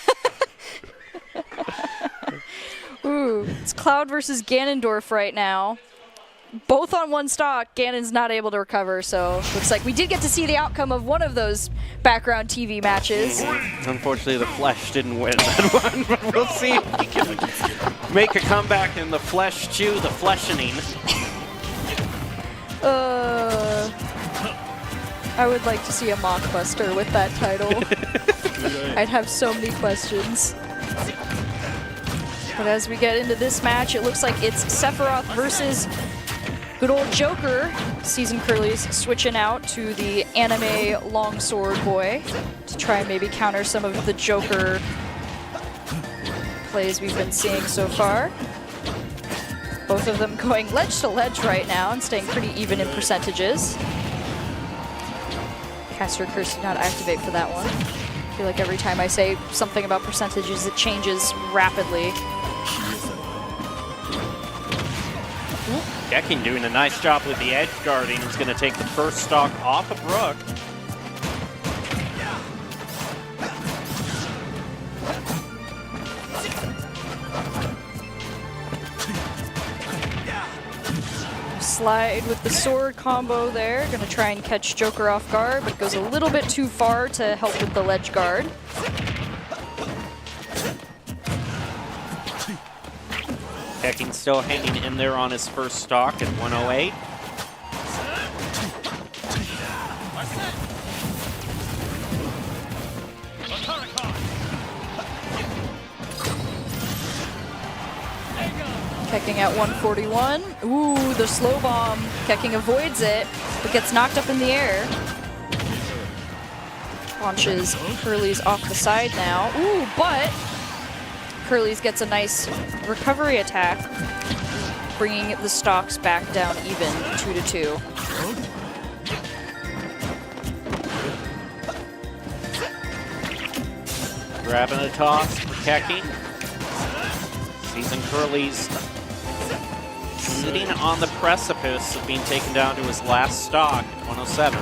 Cloud versus Ganondorf right now. Both on one stock. Ganon's not able to recover, so looks like we did get to see the outcome of one of those background TV matches. Unfortunately, the Flesh didn't win that one, but we'll see if he can make a comeback in the Flesh 2, the Fleshening. I would like to see a Mockbuster with that title. I'd have so many questions. But as we get into this match, it looks like it's Sephiroth versus good old Joker. Season Curly's switching out to the anime longsword boy to try and maybe counter some of the Joker plays we've been seeing so far. Both of them going ledge to ledge right now and staying pretty even in percentages. Caster Curse did not activate for that one. I feel like every time I say something about percentages, it changes rapidly. Gekking doing a nice job with the edge guarding. He's going to take the first stock off of Brook. Slide with the sword combo there. Gonna try and catch Joker off guard, but goes a little bit too far to help with the ledge guard. Gekking still hanging in there on his first stock at 108. Kecking at 141. Ooh, the slow bomb. Kecking avoids it, but gets knocked up in the air. Launches Curly's off the side now. Ooh, but Curly's gets a nice recovery attack, bringing the stocks back down even, 2-2. Grabbing a toss for Kecking. Season Curly's sitting on the precipice of being taken down to his last stock at 107.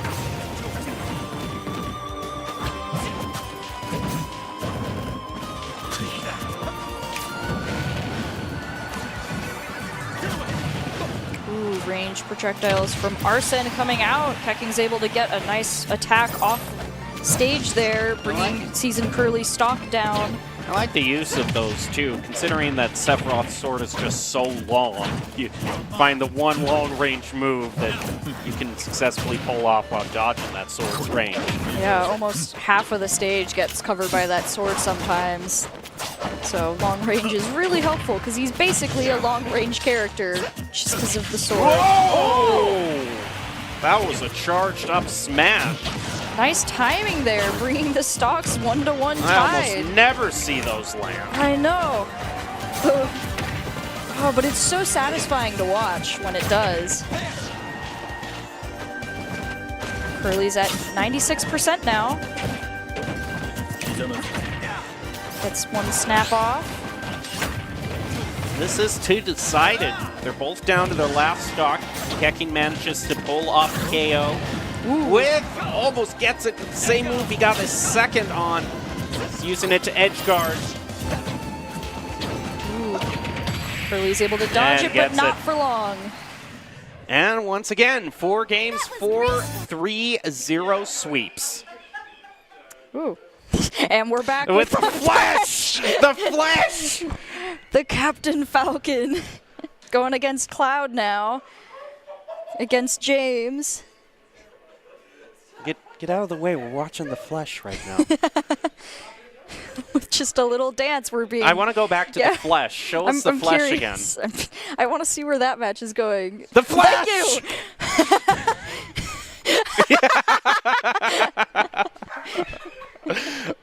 Ooh, range projectiles from Arsene coming out. Kekking's able to get a nice attack off stage there, bringing Season Curly's stock down. I like the use of those too, considering that Sephiroth's sword is just so long. You find the one long-range move that you can successfully pull off while dodging that sword's range. Yeah, almost half of the stage gets covered by that sword sometimes. So long range is really helpful because he's basically a long-range character just because of the sword. Oh! That was a charged-up smash. Nice timing there, bringing the stocks 1-1 tied. I almost never see those land. I know. Oh, but it's so satisfying to watch when it does. Curly's at 96% now. Gets one snap off. This is two-decided. They're both down to their last stock. Kecking manages to pull off KO. With almost gets it. The same move he got his second on. He's using it to edge guard. Ooh. Curly's able to dodge And it, but gets not it. for long. And once again, 4 games, 4-3-0 sweeps. Ooh. And we're back With the Flash! The Flash! The Captain Falcon going against Cloud now. Against James. Get out of the way. We're watching the Flesh right now. With just a little dance, we're being... I want to go back to the Flesh. Show us the I'm Flesh curious. again. I want to see where that match is going. The Flash! Thank you!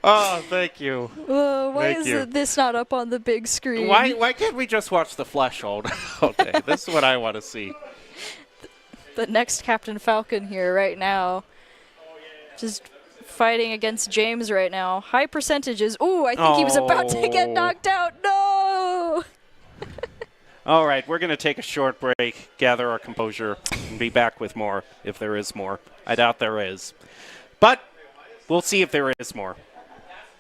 Oh, thank you. Why Thank is you. this not up on the big screen? Why can't we just watch the Flesh all day? This is what I want to see. The next Captain Falcon here right now. Just fighting against James right now. High percentages. Ooh, I think he was about to get knocked out. No! All right, we're going to take a short break, gather our composure, and be back with more, if there is more. I doubt there is. But we'll see if there is more.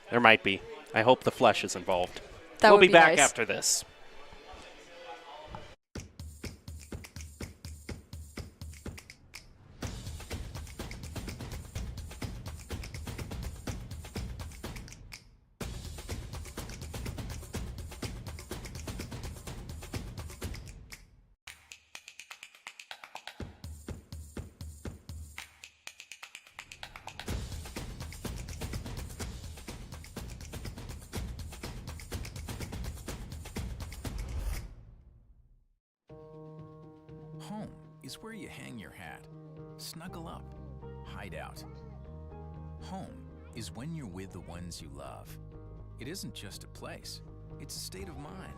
There might be. I hope the Flesh is involved. That we'll would be be back nice. after this. is where you hang your hat, snuggle up, hide out. Home is when you're with the ones you love. It isn't just a place, it's a state of mind.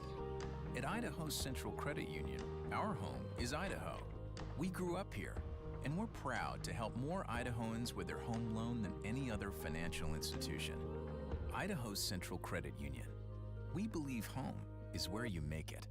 At Idaho Central Credit Union, our home is Idaho. We grew up here, and we're proud to help more Idahoans with their home loan than any other financial institution. Idaho Central Credit Union. We believe home is where you make it.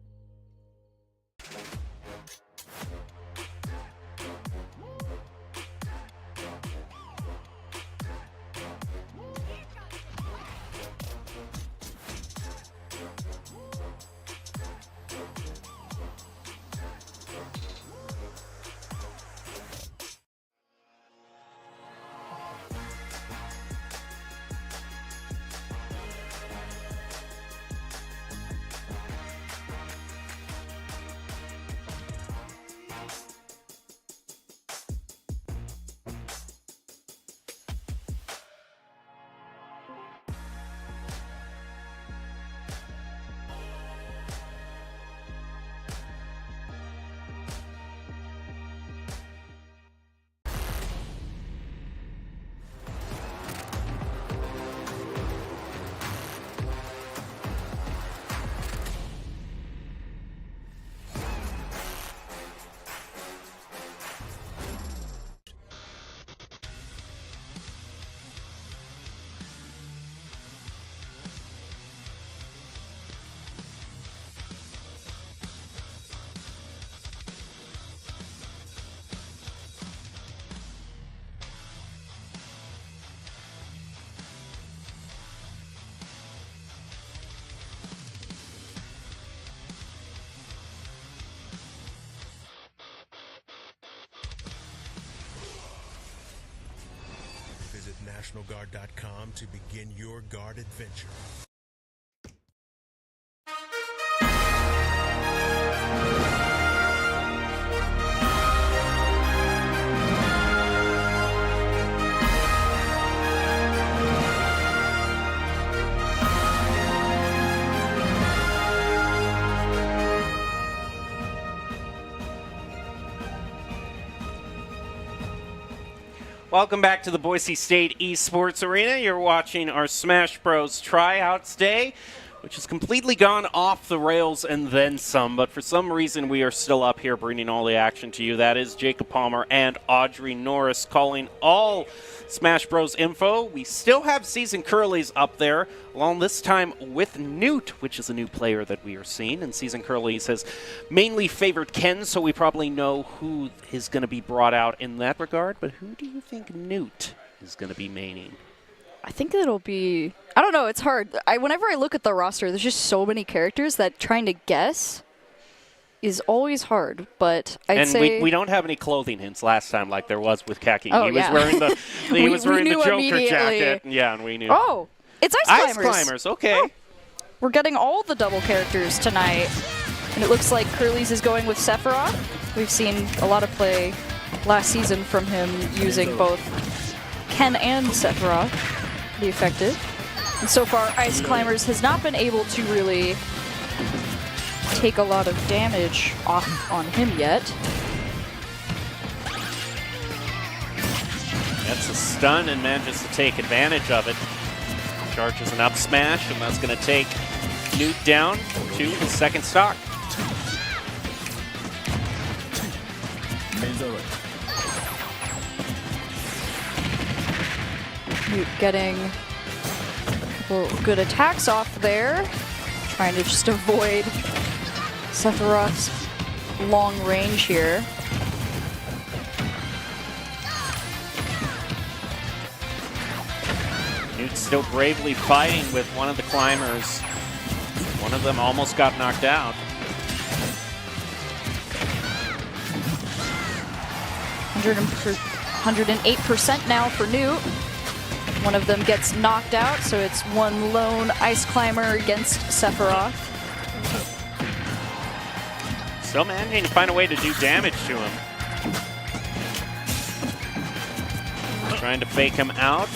Visit NationalGuard.com to begin your guard adventure. Welcome back to the Boise State Esports Arena. You're watching our Smash Bros. Tryouts Day, which has completely gone off the rails and then some, but for some reason we are still up here bringing all the action to you. That is Jacob Palmer and Audrey Norris calling all Smash Bros. Info. We still have Season Curly's up there, along this time with Newt, which is a new player that we are seeing, and Season Curly's has mainly favored Ken, so we probably know who is going to be brought out in that regard, but who do you think Newt is going to be maining? I think it'll be... I don't know, it's hard. Whenever I look at the roster, there's just so many characters that trying to guess is always hard, but I'd say... And we don't have any clothing hints last time like there was with Kaki. Oh, he was yeah. wearing the he was wearing the knew Joker jacket. Yeah, and we knew. Oh, it's Ice Climbers. Ice Climbers, okay. Oh. We're getting all the double characters tonight, and it looks like Curly's is going with Sephiroth. We've seen a lot of play last season from him using both Ken and Sephiroth. Pretty effective. And so far, Ice Climbers has not been able to really take a lot of damage off on him yet. That's a stun and manages to take advantage of it. Charges an up smash, and that's going to take Newt down to his second stock. Newt getting good attacks off there. Trying to just avoid Sephiroth's long range here. Newt's still bravely fighting with one of the climbers. One of them almost got knocked out. And 108% now for Newt. One of them gets knocked out, so it's one lone Ice Climber against Sephiroth. Still managing to find a way to do damage to him. Trying to fake him out.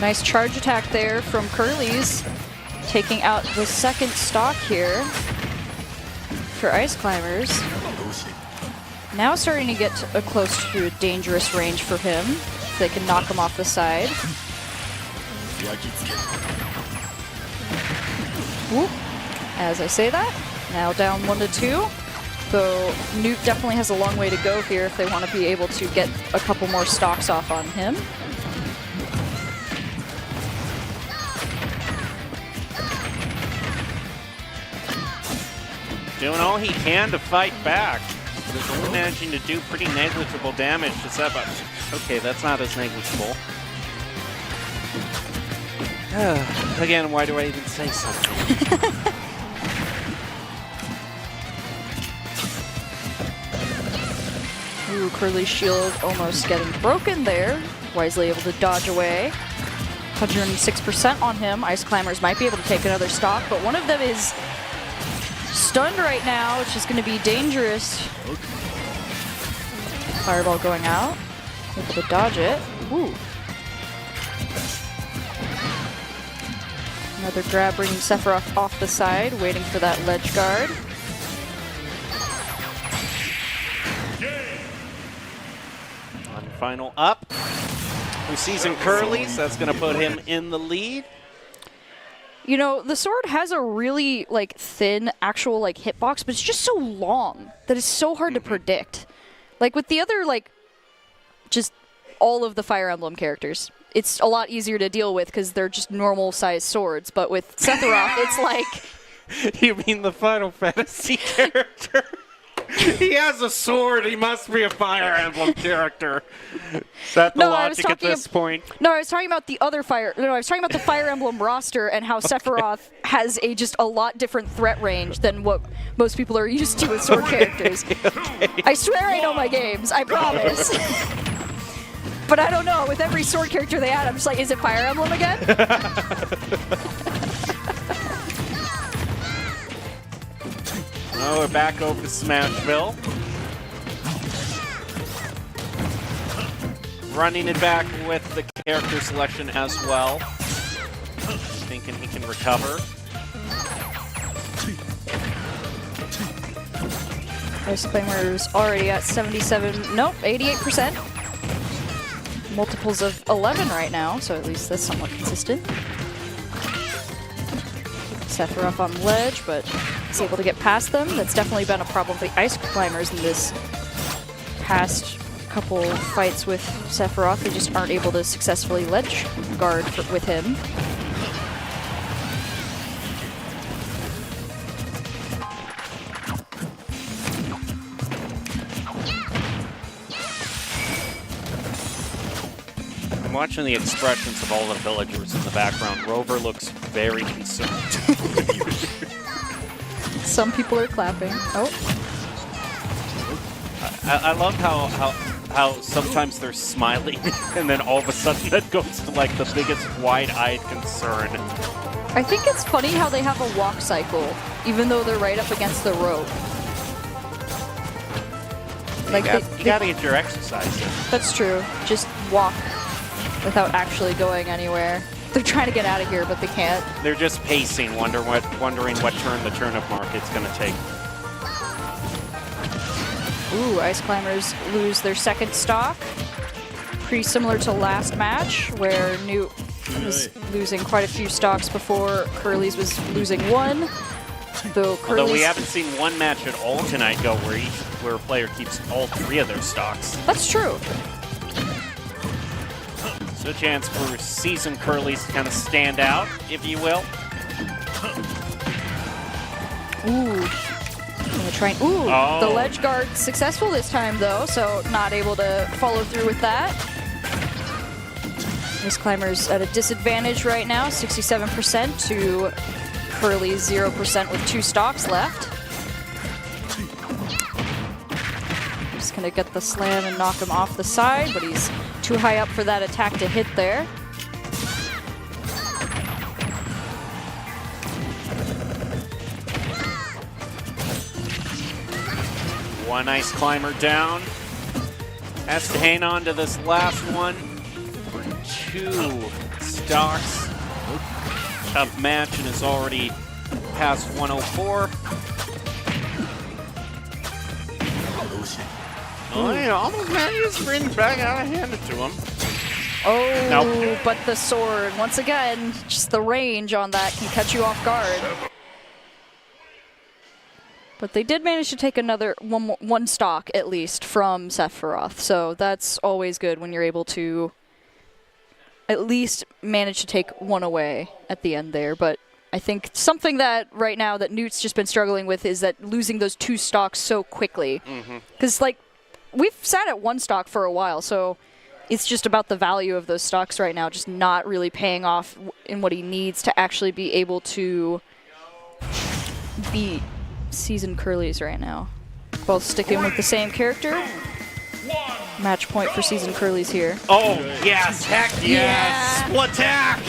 Nice charge attack there from Curly's, taking out the second stock here for Ice Climbers. Now starting to get close to a dangerous range for him. They can knock him off the side. Whoop. As I say that, now down 1-2. Though Newt definitely has a long way to go here if they want to be able to get a couple more stocks off on him. Doing all he can to fight back. But is only managing to do pretty negligible damage to Seba. Okay, that's not as negligible. Again, why do I even say something? Ooh, Curly's shield almost getting broken there. Wisely able to dodge away. 106% on him. Ice Climbers might be able to take another stock, but one of them is stunned right now, which is going to be dangerous. Fireball going out. Able to dodge it. Ooh. Another grab bringing Sephiroth off the side, waiting for that ledge guard. One final up for Season Curly's. That's going to put him in the lead. You know, the sword has a really, like, thin actual, like, hitbox, but it's just so long that it's so hard to predict. Like, with the other, like, just all of the Fire Emblem characters, it's a lot easier to deal with because they're just normal-sized swords. But with Sephiroth, it's like... You mean the Final Fantasy character? He has a sword. He must be a Fire Emblem character. Is that the logic at this point? No, I was talking about the other Fire... No, I was talking about the Fire Emblem roster and how Sephiroth has just a lot different threat range than what most people are used to with sword characters. Okay. I swear I know my games. I promise. But I don't know. With every sword character they add, I'm just like, is it Fire Emblem again? Oh, we're back over to Smashville. Running it back with the character selection as well. Thinking he can recover. Ice Claimers already at 77, nope, 88%. Multiples of 11 right now, so at least that's somewhat consistent. Sephiroth on ledge, but is able to get past them. That's definitely been a problem for the Ice Climbers in this past couple fights with Sephiroth. They just aren't able to successfully ledge guard with him. I'm watching the expressions of all the villagers in the background. Rover looks very concerned. Some people are clapping. Oh. I love how sometimes they're smiling and then all of a sudden that goes to like the biggest wide-eyed concern. I think it's funny how they have a walk cycle, even though they're right up against the rope. Like you gotta get your exercise in. That's true. Just walk without actually going anywhere. They're trying to get out of here, but they can't. They're just pacing, wondering what turn the turnip market's gonna take. Ooh, Ice Climbers lose their second stock. Pretty similar to last match, where Newt was losing quite a few stocks before Curly's was losing one. Although we haven't seen one match at all tonight go where a player keeps all three of their stocks. That's true. So a chance for Season Curly's to kind of stand out, if you will. Ooh. Gonna try and, the ledge guard successful this time though, so not able to follow through with that. Ice Climbers at a disadvantage right now, 67% to Curly's 0% with 2 stocks left. Just gonna get the slam and knock him off the side, but he's too high up for that attack to hit there. One Ice Climber down. Has to hang on to this last one. for 2 stocks. Tough match and is already past 104. Oh, yeah, almost managed to bring back out. I hand it to him. Oh, Nope. but the sword, once again, just the range on that can catch you off guard. But they did manage to take another one stock, at least, from Sephiroth. So that's always good when you're able to at least manage to take one away at the end there. But I think something that right now that Newt's just been struggling with is that losing those 2 stocks so quickly. Because, like, we've sat at 1 stock for a while, so it's just about the value of those stocks right now, just not really paying off in what he needs to actually be able to beat Seasoned Curlies right now. Both sticking with the same character. Match point for Seasoned Curlies here. Oh, yes. Heck yes. Yeah. Split attack.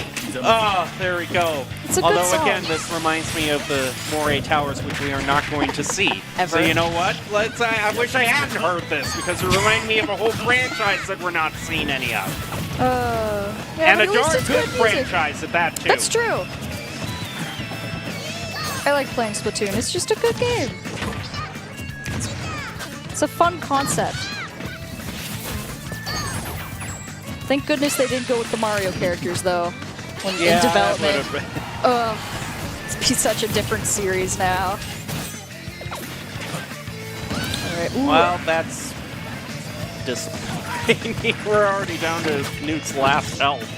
Oh, there we go. It's a good Although, song. again, this reminds me of the Moray Towers, which we are not going to see. Ever. So you know what? I wish I hadn't heard this, because it reminded me of a whole franchise that we're not seeing any of. Yeah, And but a at least darn it's good music. franchise at that, too. That's true. I like playing Splatoon. It's just a good game. It's a fun concept. Thank goodness they didn't go with the Mario characters, though, when in development. It'd be such a different series now. All right. Ooh. Well, that's disappointing. We're already down to Newt's last health.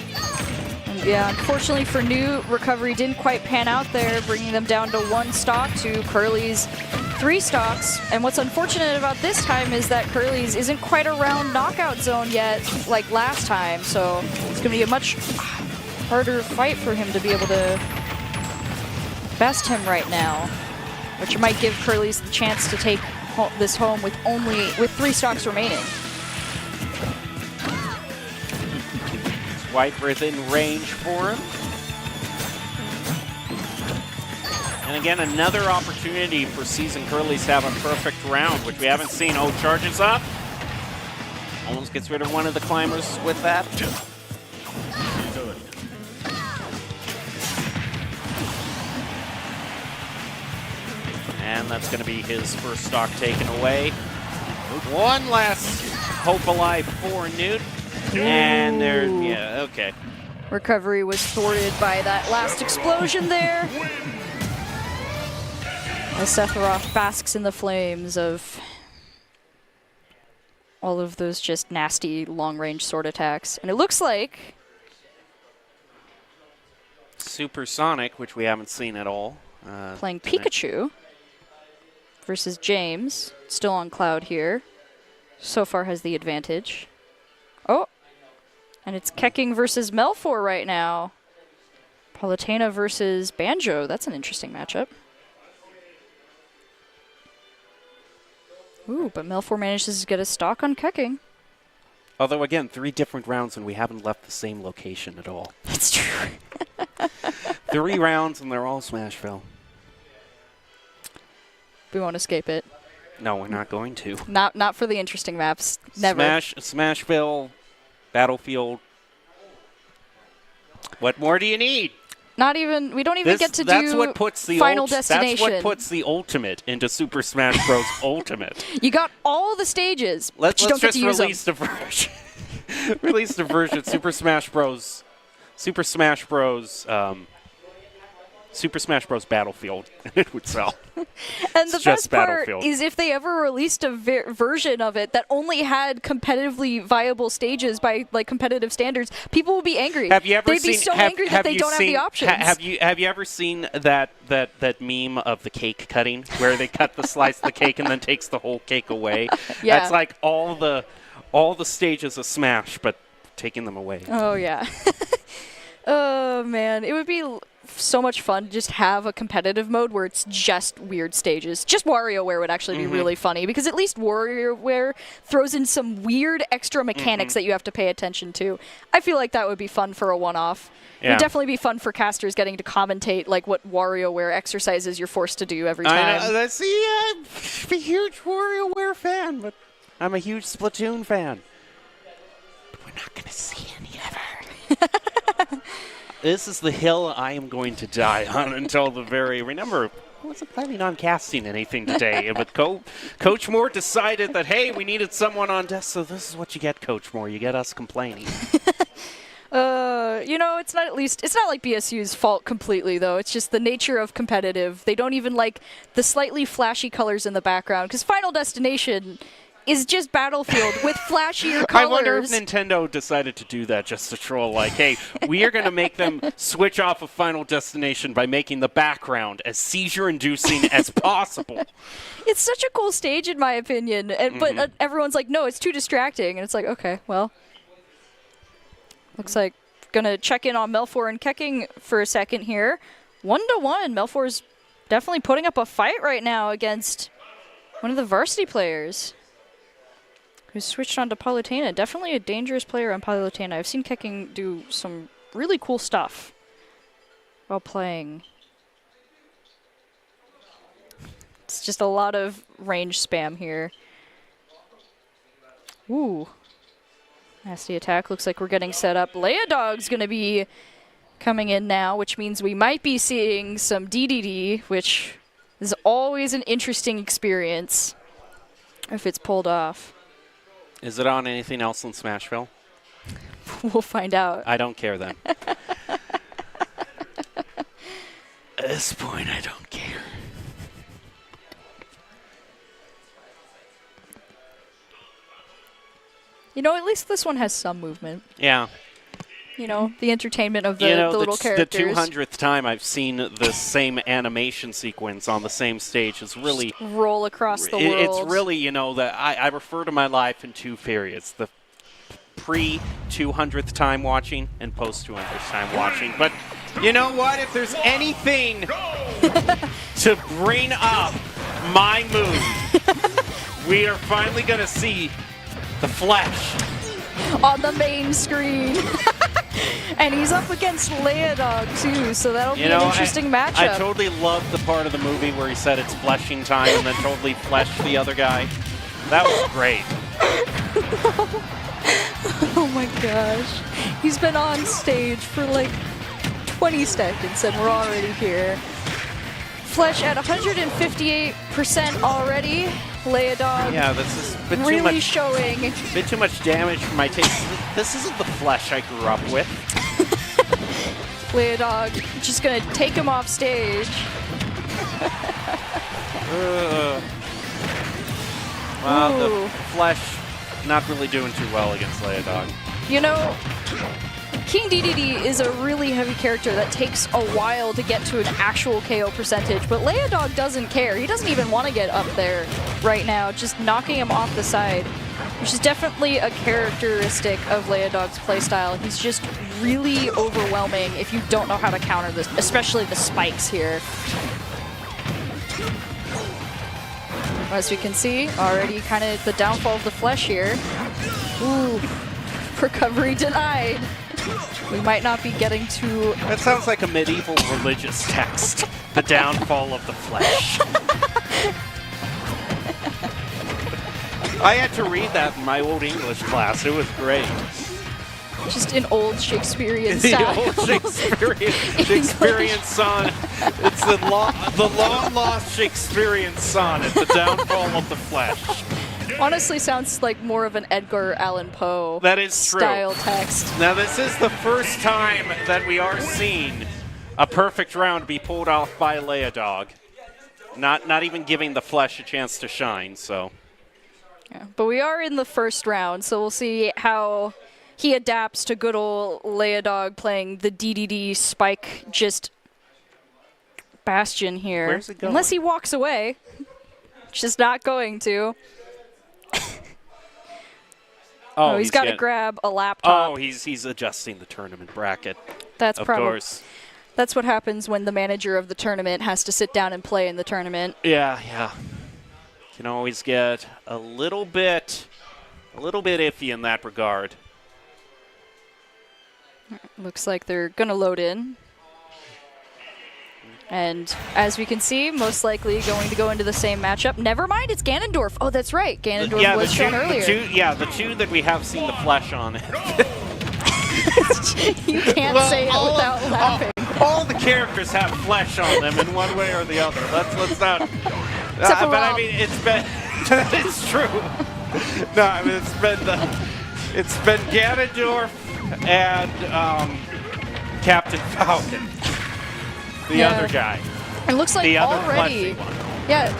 Yeah, unfortunately for Newt, recovery didn't quite pan out there, bringing them down to 1 stock to Curly's 3 stocks. And what's unfortunate about this time is that Curly's isn't quite around knockout zone yet, like last time. So it's going to be a much harder fight for him to be able to best him right now, which might give Curly's the chance to take this home with 3 stocks remaining. Right within range for him. And again, another opportunity for Seasoned Curlies to have a perfect round, which we haven't seen. Oh, charges up. Almost gets rid of one of the climbers with that. And that's going to be his first stock taken away. One last hope alive for Newt. And there, yeah, okay. Recovery was thwarted by that last explosion there. As Sephiroth basks in the flames of all of those just nasty long-range sword attacks. And it looks like Supersonic, which we haven't seen at all. playing Pikachu versus James. Still on Cloud here. So far has the advantage. Oh, and it's Kecking versus Melfor right now. Palutena versus Banjo. That's an interesting matchup. Ooh, but Melfor manages to get a stock on Kecking. Although, again, 3 different rounds and we haven't left the same location at all. That's true. 3 rounds and they're all Smashville. We won't escape it. No, we're not going to. Not for the interesting maps. Never. Smashville, Battlefield. What more do you need? Not even. We don't even get to that's do what puts the Final Destination. That's what puts the Ultimate into Super Smash Bros. Ultimate. You got all the stages, but you don't get Let's to use just release the version. Release the version Super Smash Bros. Super Smash Bros. Super Smash Bros. Battlefield. It would sell. And the just best part Battlefield. is if they ever released a version of it that only had competitively viable stages by like competitive standards, people would be angry. Have you ever They'd be seen? so angry that they don't have the options. Have you ever seen that meme of the cake cutting where they cut the slice of the cake and then takes the whole cake away? Yeah. That's like all the stages of Smash, but taking them away. Oh yeah. Oh man, it would be so much fun to just have a competitive mode where it's just weird stages. Just WarioWare would actually be really funny because at least WarioWare throws in some weird extra mechanics that you have to pay attention to. I feel like that would be fun for a one-off. It Yeah. would definitely be fun for casters getting to commentate like what WarioWare exercises you're forced to do every time. I know. See, I'm a huge WarioWare fan, but I'm a huge Splatoon fan. But we're not going to see any of it. This is the hill I am going to die on until the very. Remember, I wasn't planning on casting anything today, but Coach Moore decided that, hey, we needed someone on desk, so this is what you get, Coach Moore. You get us complaining. You know, it's not like BSU's fault completely, though. It's just the nature of competitive. They don't even like the slightly flashy colors in the background, because Final Destination is just Battlefield with flashier colors. I wonder if Nintendo decided to do that just to troll, like, hey, we are going to make them switch off of Final Destination by making the background as seizure-inducing as possible. It's such a cool stage, in my opinion, but everyone's like, no, it's too distracting. And it's like, okay, well. Looks like going to check in on Melfor and Kecking for a second here. 1-1. Melfor's definitely putting up a fight right now against one of the varsity players who's switched on to Palutena. Definitely a dangerous player on Palutena. I've seen Kecking do some really cool stuff while playing. It's just a lot of range spam here. Ooh. Nasty attack. Looks like we're getting set up. Leia Dog's going to be coming in now, which means we might be seeing some DDD, which is always an interesting experience if it's pulled off. Is it on anything else in Smashville? We'll find out. I don't care then. At this point, I don't care. You know, at least this one has some movement. Yeah. You know, the entertainment of the little characters. The 200th time I've seen the same animation sequence on the same stage is really... Just roll across the world. It's really, you know, that I refer to my life in two periods. The pre-200th time watching and post-200th time watching. But you know what? If there's anything to bring up my mood, we are finally going to see the Flash on the main screen. And he's up against Leia Dog, too, so that'll be an interesting matchup. I totally loved the part of the movie where he said it's fleshing time and then totally fleshed the other guy. That was great. Oh my gosh. He's been on stage for like 20 seconds and we're already here. Flesh at 158% already. Leia Dog. Yeah, this is a bit really too much, showing. A bit too much damage for my taste. This isn't the Flesh I grew up with. Leia Dog just gonna take him off stage. Well, the Flesh not really doing too well against Leia Dog. You know, King DDD is a really heavy character that takes a while to get to an actual KO percentage, but Leia Dog doesn't care. He doesn't even want to get up there right now, just knocking him off the side, which is definitely a characteristic of Leia Dog's playstyle. He's just really overwhelming if you don't know how to counter this, especially the spikes here. As we can see, already kind of the downfall of the Flesh here. Ooh, recovery denied. We might not be getting to... That sounds like a medieval religious text. The downfall of the Flesh. I had to read that in my old English class. It was great. Just an old Shakespearean style. The old Shakespearean sonnet. It's the long-lost Shakespearean sonnet, the downfall of the Flesh. Honestly sounds like more of an Edgar Allan Poe style text. Now this is the first time that we are seeing a perfect round be pulled off by Leia Dog. Not even giving the Flesh a chance to shine, so. Yeah, but we are in the first round, so we'll see how he adapts to good old Leia Dog playing the DDD spike just bastion here. Where's it going? Unless he walks away. Just not going to. Oh, he's got to grab a laptop. Oh, he's adjusting the tournament bracket. That's of probably. Course. That's what happens when the manager of the tournament has to sit down and play in the tournament. Yeah. Can always get a little bit iffy in that regard. Looks like they're gonna load in. And as we can see, most likely going to go into the same matchup. Never mind, it's Ganondorf. Oh, that's right. Ganondorf was shown earlier. The two that we have seen the Flesh on. You can't say it without laughing. All the characters have flesh on them in one way or the other. Let's not. Except for but I Rob. mean, it's been. It's true. No, I mean it's been Ganondorf and Captain Falcon, the other guy. It looks like The other already. fleshy one. Yeah.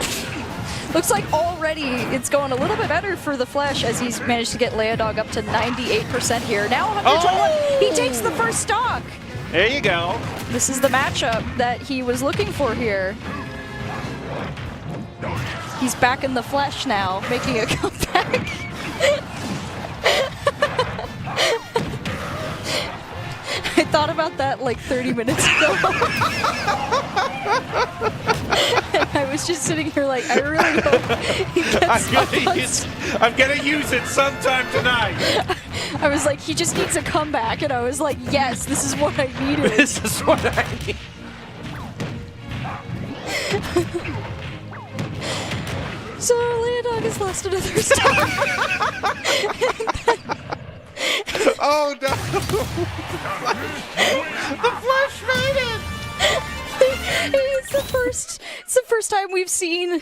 Looks like already it's going a little bit better for the Flesh as he's managed to get Leodog up to 98% here. Now 121. He takes the first stock. There you go. This is the matchup that he was looking for here. He's back in the Flesh now, making a comeback. I thought about that like 30 minutes ago. And I was just sitting here like, I really hope he gets I'm gonna use it sometime tonight. I was like, he just needs a comeback. And I was like, yes, this is what I needed. This is what I need. So Leodog has lost another star. Oh no! The Flesh made it! It's the first time we've seen.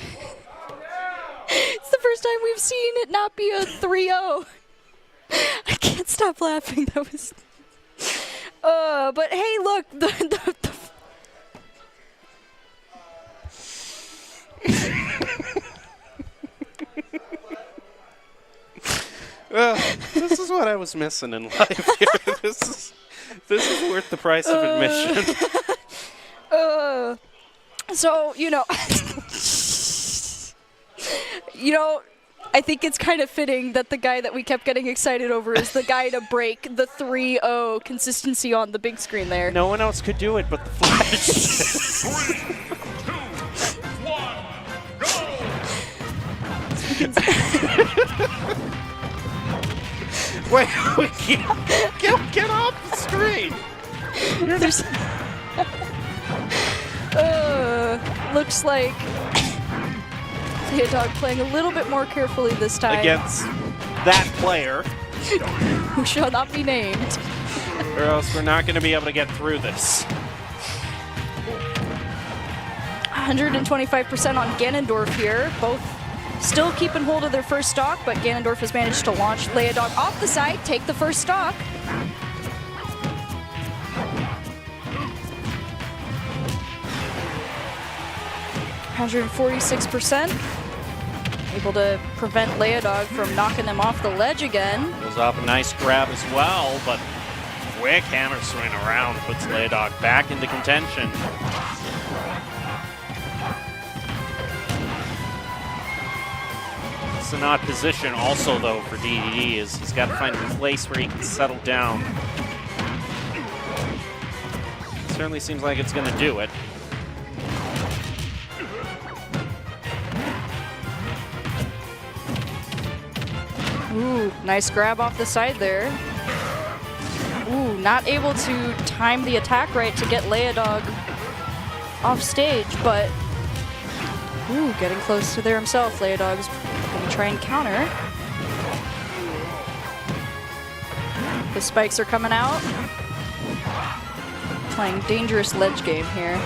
It's the first time we've seen it not be a 3-0. I can't stop laughing. That was. But hey, look, This is what I was missing in life here. This is worth the price of admission. So I think it's kind of fitting that the guy that we kept getting excited over is the guy to break the 3-0 consistency on the big screen there. No one else could do it but the Flash. 3, 2, 1, go! Wait, get off the screen. There's looks like Leodog playing a little bit more carefully this time. Against that player. Who shall not be named. Or else we're not going to be able to get through this. 125% on Ganondorf here. Both still keeping hold of their first stock, but Ganondorf has managed to launch Leodog off the side, take the first stock. (146%). Able to prevent Leodog from knocking them off the ledge again. Goes off a nice grab as well, but quick hammer swing around puts Leodog back into contention. It's an odd position also, though, for DDD, is he's got to find a place where he can settle down. Certainly seems like it's going to do it. Ooh, nice grab off the side there. Ooh, not able to time the attack right to get Leodog off stage, but ooh, getting close to there himself. Leodog's gonna try and counter. The spikes are coming out. Playing dangerous ledge game here.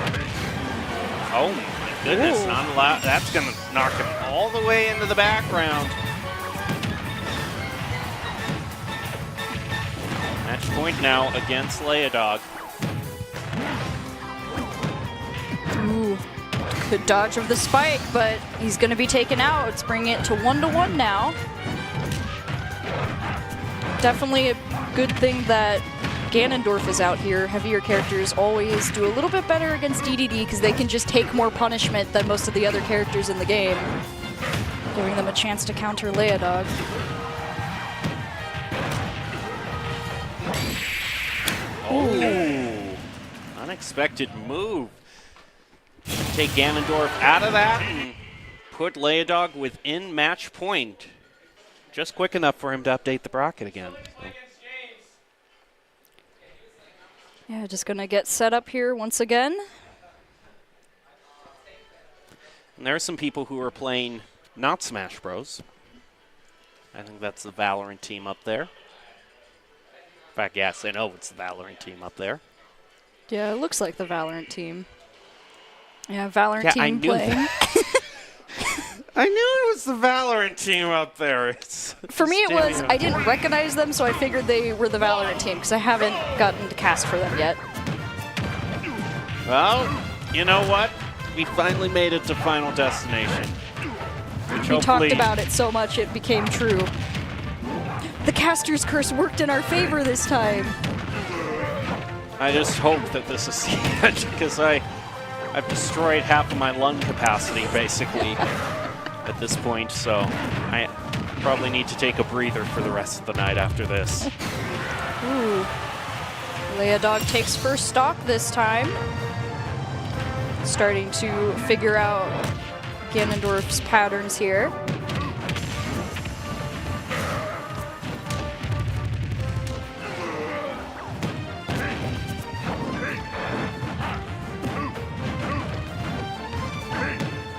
Oh my goodness, Ooh. not allowed. That's going to knock him all the way into the background. Match point now against Leodog. Ooh, good dodge of the spike, but he's going to be taken out. It's bringing it to 1-1 now. Definitely a good thing that Ganondorf is out here. Heavier characters always do a little bit better against DDD because they can just take more punishment than most of the other characters in the game, giving them a chance to counter Leodog. Oh, unexpected move. Take Ganondorf out of that and put Leodog within match point. Just quick enough for him to update the bracket again. So. Yeah, just gonna get set up here once again. And there are some people who are playing not Smash Bros. I think that's the Valorant team up there. fact, yes, I know it's the Valorant team up there. Yeah, it looks like the Valorant team. Yeah, Valorant Yeah, team I knew playing. I knew it was the Valorant team up there. For me, it was, I didn't recognize them, so I figured they were the Valorant team, because I haven't gotten to cast for them yet. Well, you know what? We finally made it to Final Destination. We talked about it so much it became true. The caster's curse worked in our favor this time. I just hope that this is the end, because I've destroyed half of my lung capacity, basically, at this point, so I probably need to take a breather for the rest of the night after this. Ooh. Leodog takes first stock this time. Starting to figure out Ganondorf's patterns here.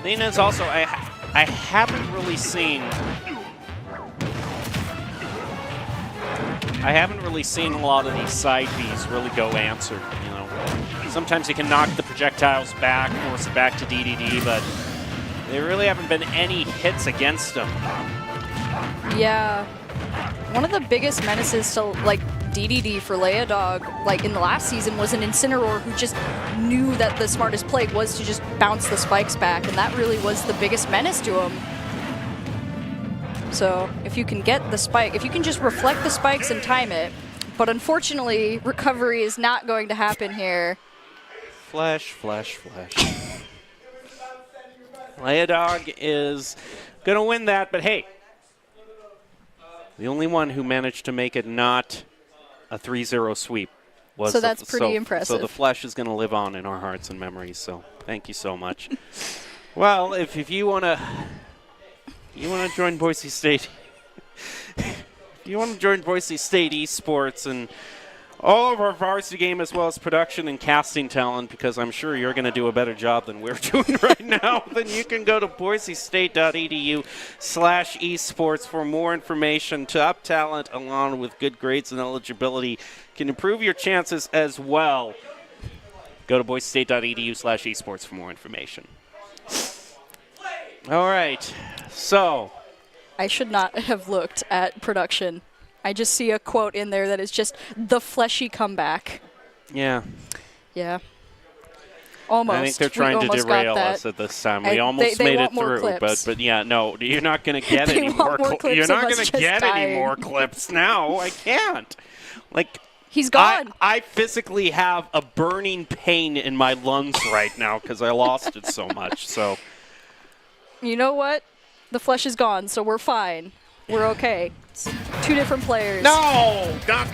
Thing is also, I haven't really seen a lot of these side Bs really go answered, you know. Sometimes you can knock the projectiles back, force it back to DDD, but there really haven't been any hits against them. Yeah. One of the biggest menaces to, like, DDD for Leodog, like, in the last season was an Incineroar who just knew that the smartest play was to just bounce the spikes back, and that really was the biggest menace to him. So, if you can get the spike, if you can just reflect the spikes and time it, but unfortunately, recovery is not going to happen here. Flesh, flesh, flesh. Leodog is going to win that, but hey, the only one who managed to make it not a 3-0 sweep was so that's pretty impressive. So the flesh is going to live on in our hearts and memories, so thank you so much. Well, if you want to join Boise State, if you want to join Boise State Esports and all of our varsity game as well as production and casting talent, because I'm sure you're going to do a better job than we're doing right now, then you can go to boisestate.edu/esports for more information. Top talent along with good grades and eligibility can improve your chances as well. Go to boisestate.edu/esports for more information. All right, so I should not have looked at production. I just see a quote in there that is just the fleshy comeback. yeah. Yeah. Almost. I think they're trying to derail us at this time. We almost made it through, but yeah, no, you're not going to get any more clips. You're not going to get any more clips now. I can't. Like, he's gone. I physically have a burning pain in my lungs right now because I lost it so much. So, you know what? The flesh is gone, so we're fine. We're okay. It's two different players. No, not.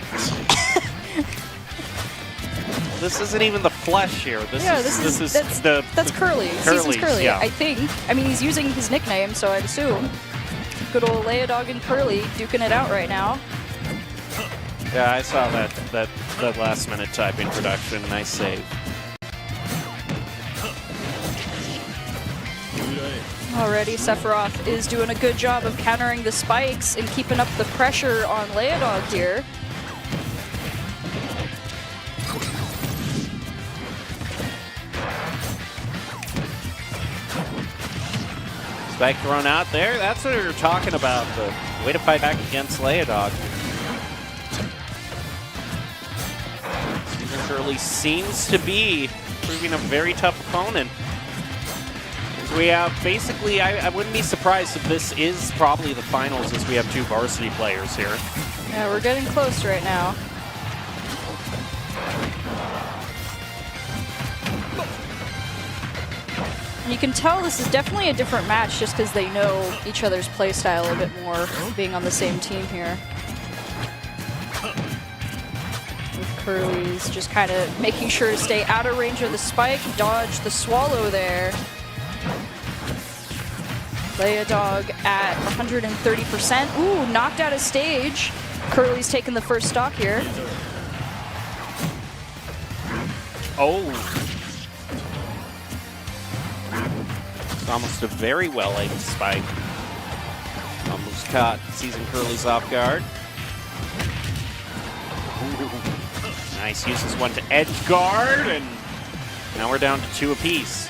This isn't even the flesh here. That's Curly. Season's Curly. Yeah. I think. I mean, he's using his nickname, so I'd assume. Good old Leodog and Curly duking it out right now. Yeah, I saw that last minute typing production. Nice save. Already, Sephiroth is doing a good job of countering the spikes and keeping up the pressure on Leodog here. Spike thrown out there. That's what we were talking about. The way to fight back against Leodog. Season Curly seems to be proving a very tough opponent. We have basically, I wouldn't be surprised if this is probably the finals as we have two varsity players here. Yeah, we're getting close right now. You can tell this is definitely a different match just because they know each other's playstyle a bit more, being on the same team here. With Curly's just kind of making sure to stay out of range of the spike, dodge the swallow there. Leodog at 130%. Ooh, knocked out of stage. Curly's taking the first stock here. Oh. It's almost a very well-aimed spike. Almost caught Season Curly's off guard. Nice, uses one to edge guard, and now we're down to 2 apiece.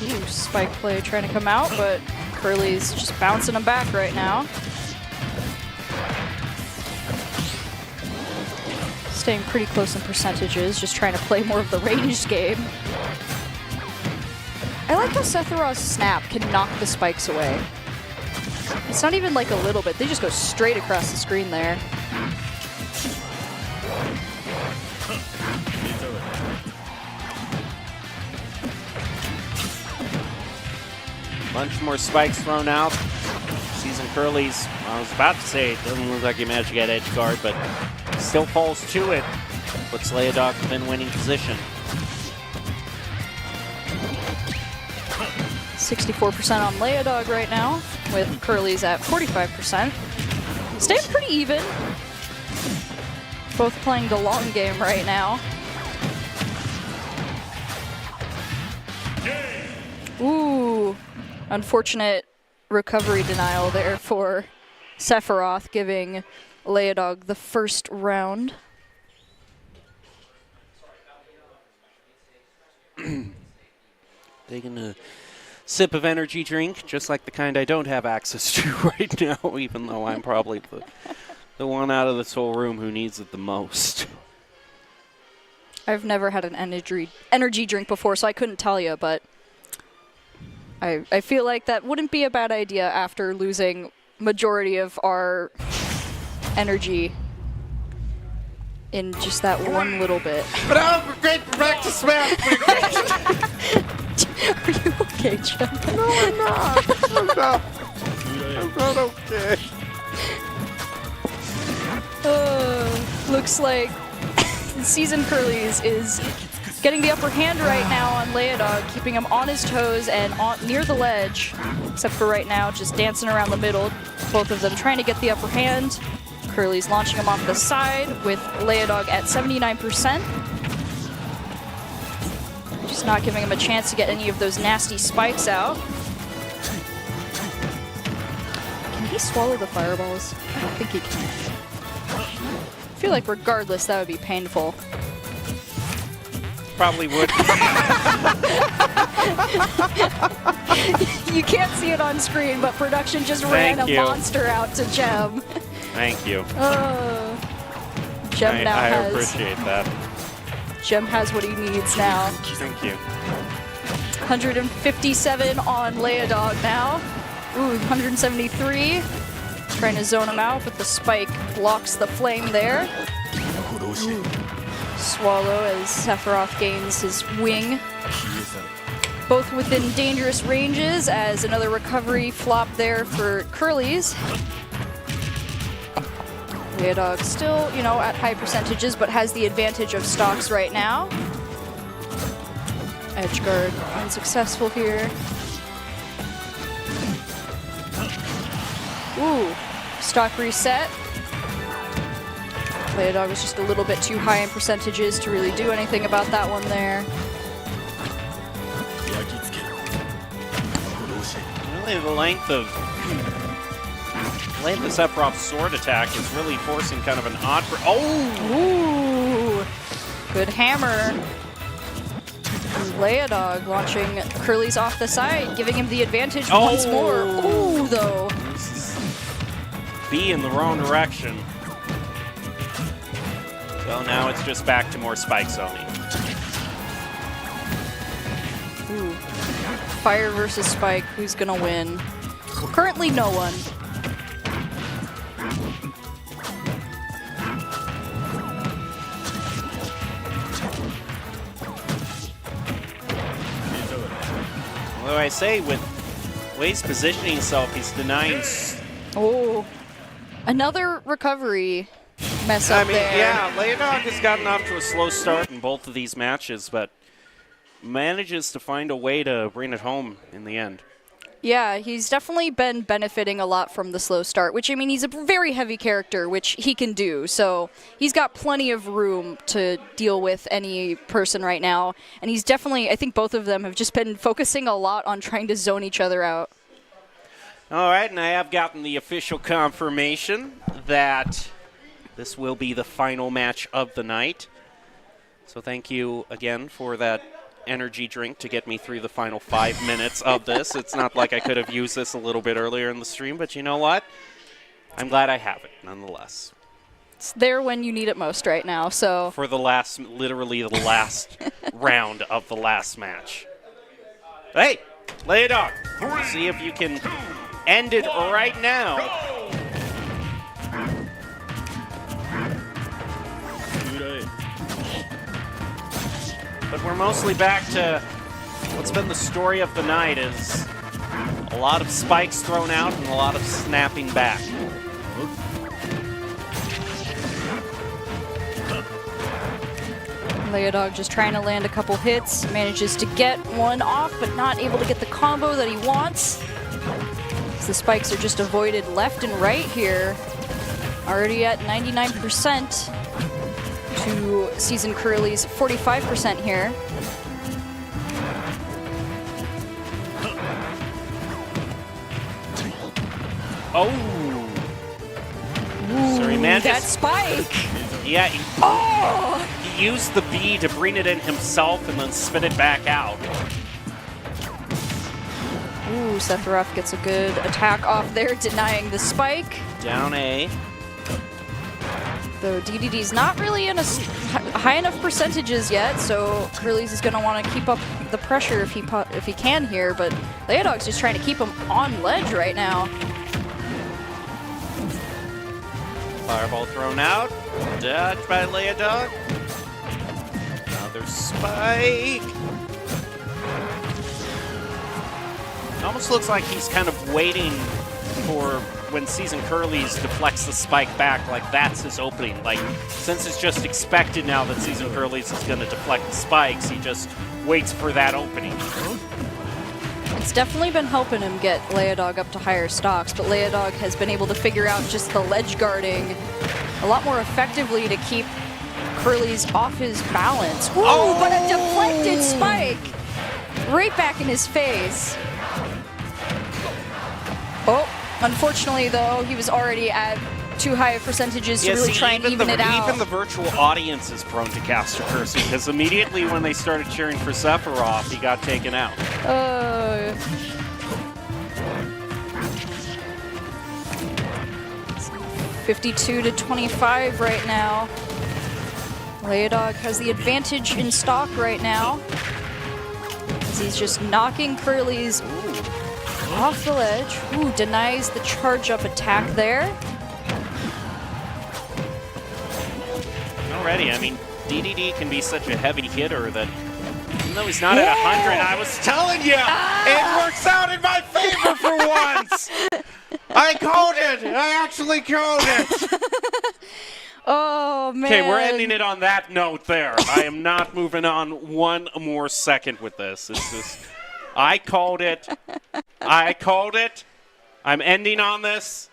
Ooh, spike play trying to come out, but Curly's just bouncing him back right now. Staying pretty close in percentages, just trying to play more of the ranged game. I like how Sephiroth's snap can knock the spikes away. It's not even like a little bit, they just go straight across the screen there. Bunch more spikes thrown out. Season Curly's, I was about to say, it doesn't look like he managed to get edge guard, but still falls to it. Puts Leodog in winning position. 64% on Leodog right now, with Curly's at 45%. Staying pretty even. Both playing the long game right now. Ooh, unfortunate recovery denial there for Sephiroth, giving Leodog the first round. Taking a sip of energy drink, just like the kind I don't have access to right now, even though I'm probably the one out of this whole room who needs it the most. I've never had an energy drink before, so I couldn't tell you, but I feel like that wouldn't be a bad idea after losing majority of our energy in just that one little bit. But I'm great for back to Smash! Are you okay, Jim? No, I'm not. I'm not okay. Looks like Season Curly's is getting the upper hand right now on Leodog, keeping him on his toes and near the ledge, except for right now just dancing around the middle. Both of them trying to get the upper hand. Curly's launching him off the side with Leodog at 79%. Just not giving him a chance to get any of those nasty spikes out. Can he swallow the fireballs? I don't think he can. I feel like regardless, that would be painful. Probably would. You can't see it on screen, but production just ran a monster out to Gem. Thank you. Gem now I has. appreciate that. Gem has what he needs now. Thank you. 157 on Leodog now. Ooh, 173. Trying to zone him out, but the spike blocks the flame there. Ooh. Swallow as Sephiroth gains his wing. Both within dangerous ranges as another recovery flop there for Curly's. Leodog still, you know, at high percentages, but has the advantage of stocks right now. Edgeguard unsuccessful here. Ooh, stock reset. Leodog was just a little bit too high in percentages to really do anything about that one there. Really, the length of Sephiroth's sword attack is really forcing kind of an odd... Ooh, good hammer. Leodog launching Curly's off the side, giving him the advantage once more. Ooh, though. B in the wrong direction. So now it's just back to more spike zoning. Ooh. Fire versus Spike, who's gonna win? Currently no one. What do I say? With Wei's positioning himself, he's denying... Oh, another recovery mess up there. Yeah, Leodog has gotten off to a slow start in both of these matches, but manages to find a way to bring it home in the end. Yeah, he's definitely been benefiting a lot from the slow start, which, I mean, he's a very heavy character, which he can do. So he's got plenty of room to deal with any person right now. And he's definitely, I think both of them have just been focusing a lot on trying to zone each other out. All right, and I have gotten the official confirmation that this will be the final match of the night. So thank you again for that energy drink to get me through the final 5 minutes of this. It's not like I could have used this a little bit earlier in the stream, but you know what? I'm glad I have it nonetheless. It's there when you need it most right now, so. For the last, literally the last round of the last match. Hey, lay it on. See if you can end it right now. But we're mostly back to what's been the story of the night is a lot of spikes thrown out and a lot of snapping back. Leodog just trying to land a couple hits, manages to get one off, but not able to get the combo that he wants. The spikes are just avoided left and right here. Already at 99% to Season Curly's 45% here. Oh! So he manages. That spike! Yeah, Oh! he used the B to bring it in himself and then spit it back out. Ooh, Sephiroth gets a good attack off there, denying the spike. Down A. Though DDD's not really in a high enough percentages yet, so Curly's is going to want to keep up the pressure if he can here, but Leodog's just trying to keep him on ledge right now. Fireball thrown out. Dodged by Leodog. Another spike. It almost looks like he's kind of waiting for when Season Curly's deflects the spike back, like that's his opening. Like, since it's just expected now that Season Curly's is going to deflect the spikes, he just waits for that opening. It's definitely been helping him get Leodog up to higher stocks, but Leodog has been able to figure out just the ledge guarding a lot more effectively to keep Curly's off his balance. Ooh, Oh! but a deflected spike right back in his face. Oh, unfortunately though, he was already at too high of percentages to really try and even it out. Even the virtual audience is prone to caster cursing, because immediately when they started cheering for Sephiroth, he got taken out. 52-25 right now. Leodog has the advantage in stock right now, as he's just knocking Curly's off the ledge. Ooh, denies the charge-up attack there. Already, I mean, DDD can be such a heavy hitter that even though he's not at 100, I was telling you, it works out in my favor for once. I called it. I actually called it. Oh, man. Okay, we're ending it on that note there. I am not moving on one more second with this. It's just, I called it. I called it. I'm ending on this.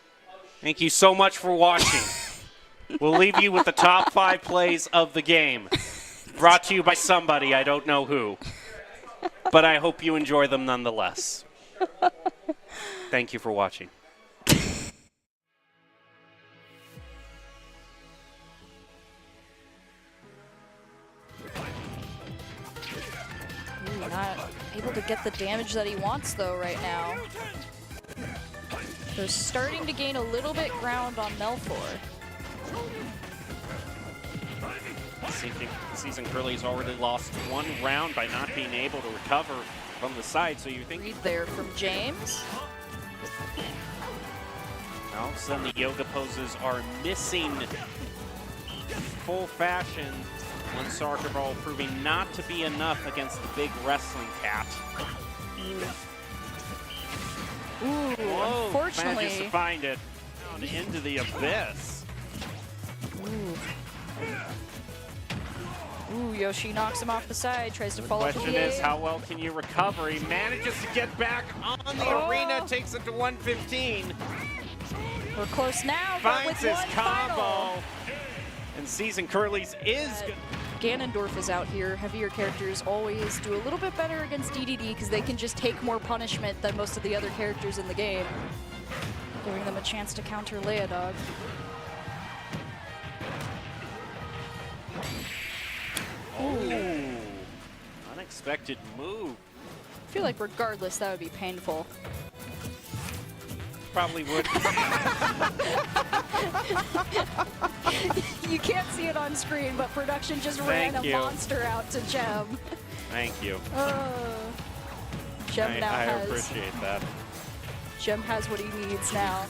Thank you so much for watching. We'll leave you with the top 5 plays of the game. Brought to you by somebody, I don't know who. But I hope you enjoy them nonetheless. Thank you for watching. Ooh, not able to get the damage that he wants, though, right now. They're starting to gain a little bit ground on Melfor. Season Curly's already lost 1 round by not being able to recover from the side, so you think... Read there from James. All of a sudden the yoga poses are missing full fashion. One soccer ball proving not to be enough against the big wrestling cat. Ooh, Whoa, unfortunately. manages to find it down into the abyss. Ooh, Yoshi knocks him off the side, tries to follow up with Question the is, A. how well can you recover? He manages to get back on the arena, takes it to 115. We're close now, but with Finds his one combo. final. And Season Curly's is good. Ganondorf is out here. Heavier characters always do a little bit better against DDD because they can just take more punishment than most of the other characters in the game. a chance to counter Leia Dog. Oh, unexpected move. I feel like regardless, that would be painful. Probably would. You can't see it on screen, but production just ran Thank a you. monster out to Gem. Thank you. Gem now I has appreciate that. Gem has what he needs now.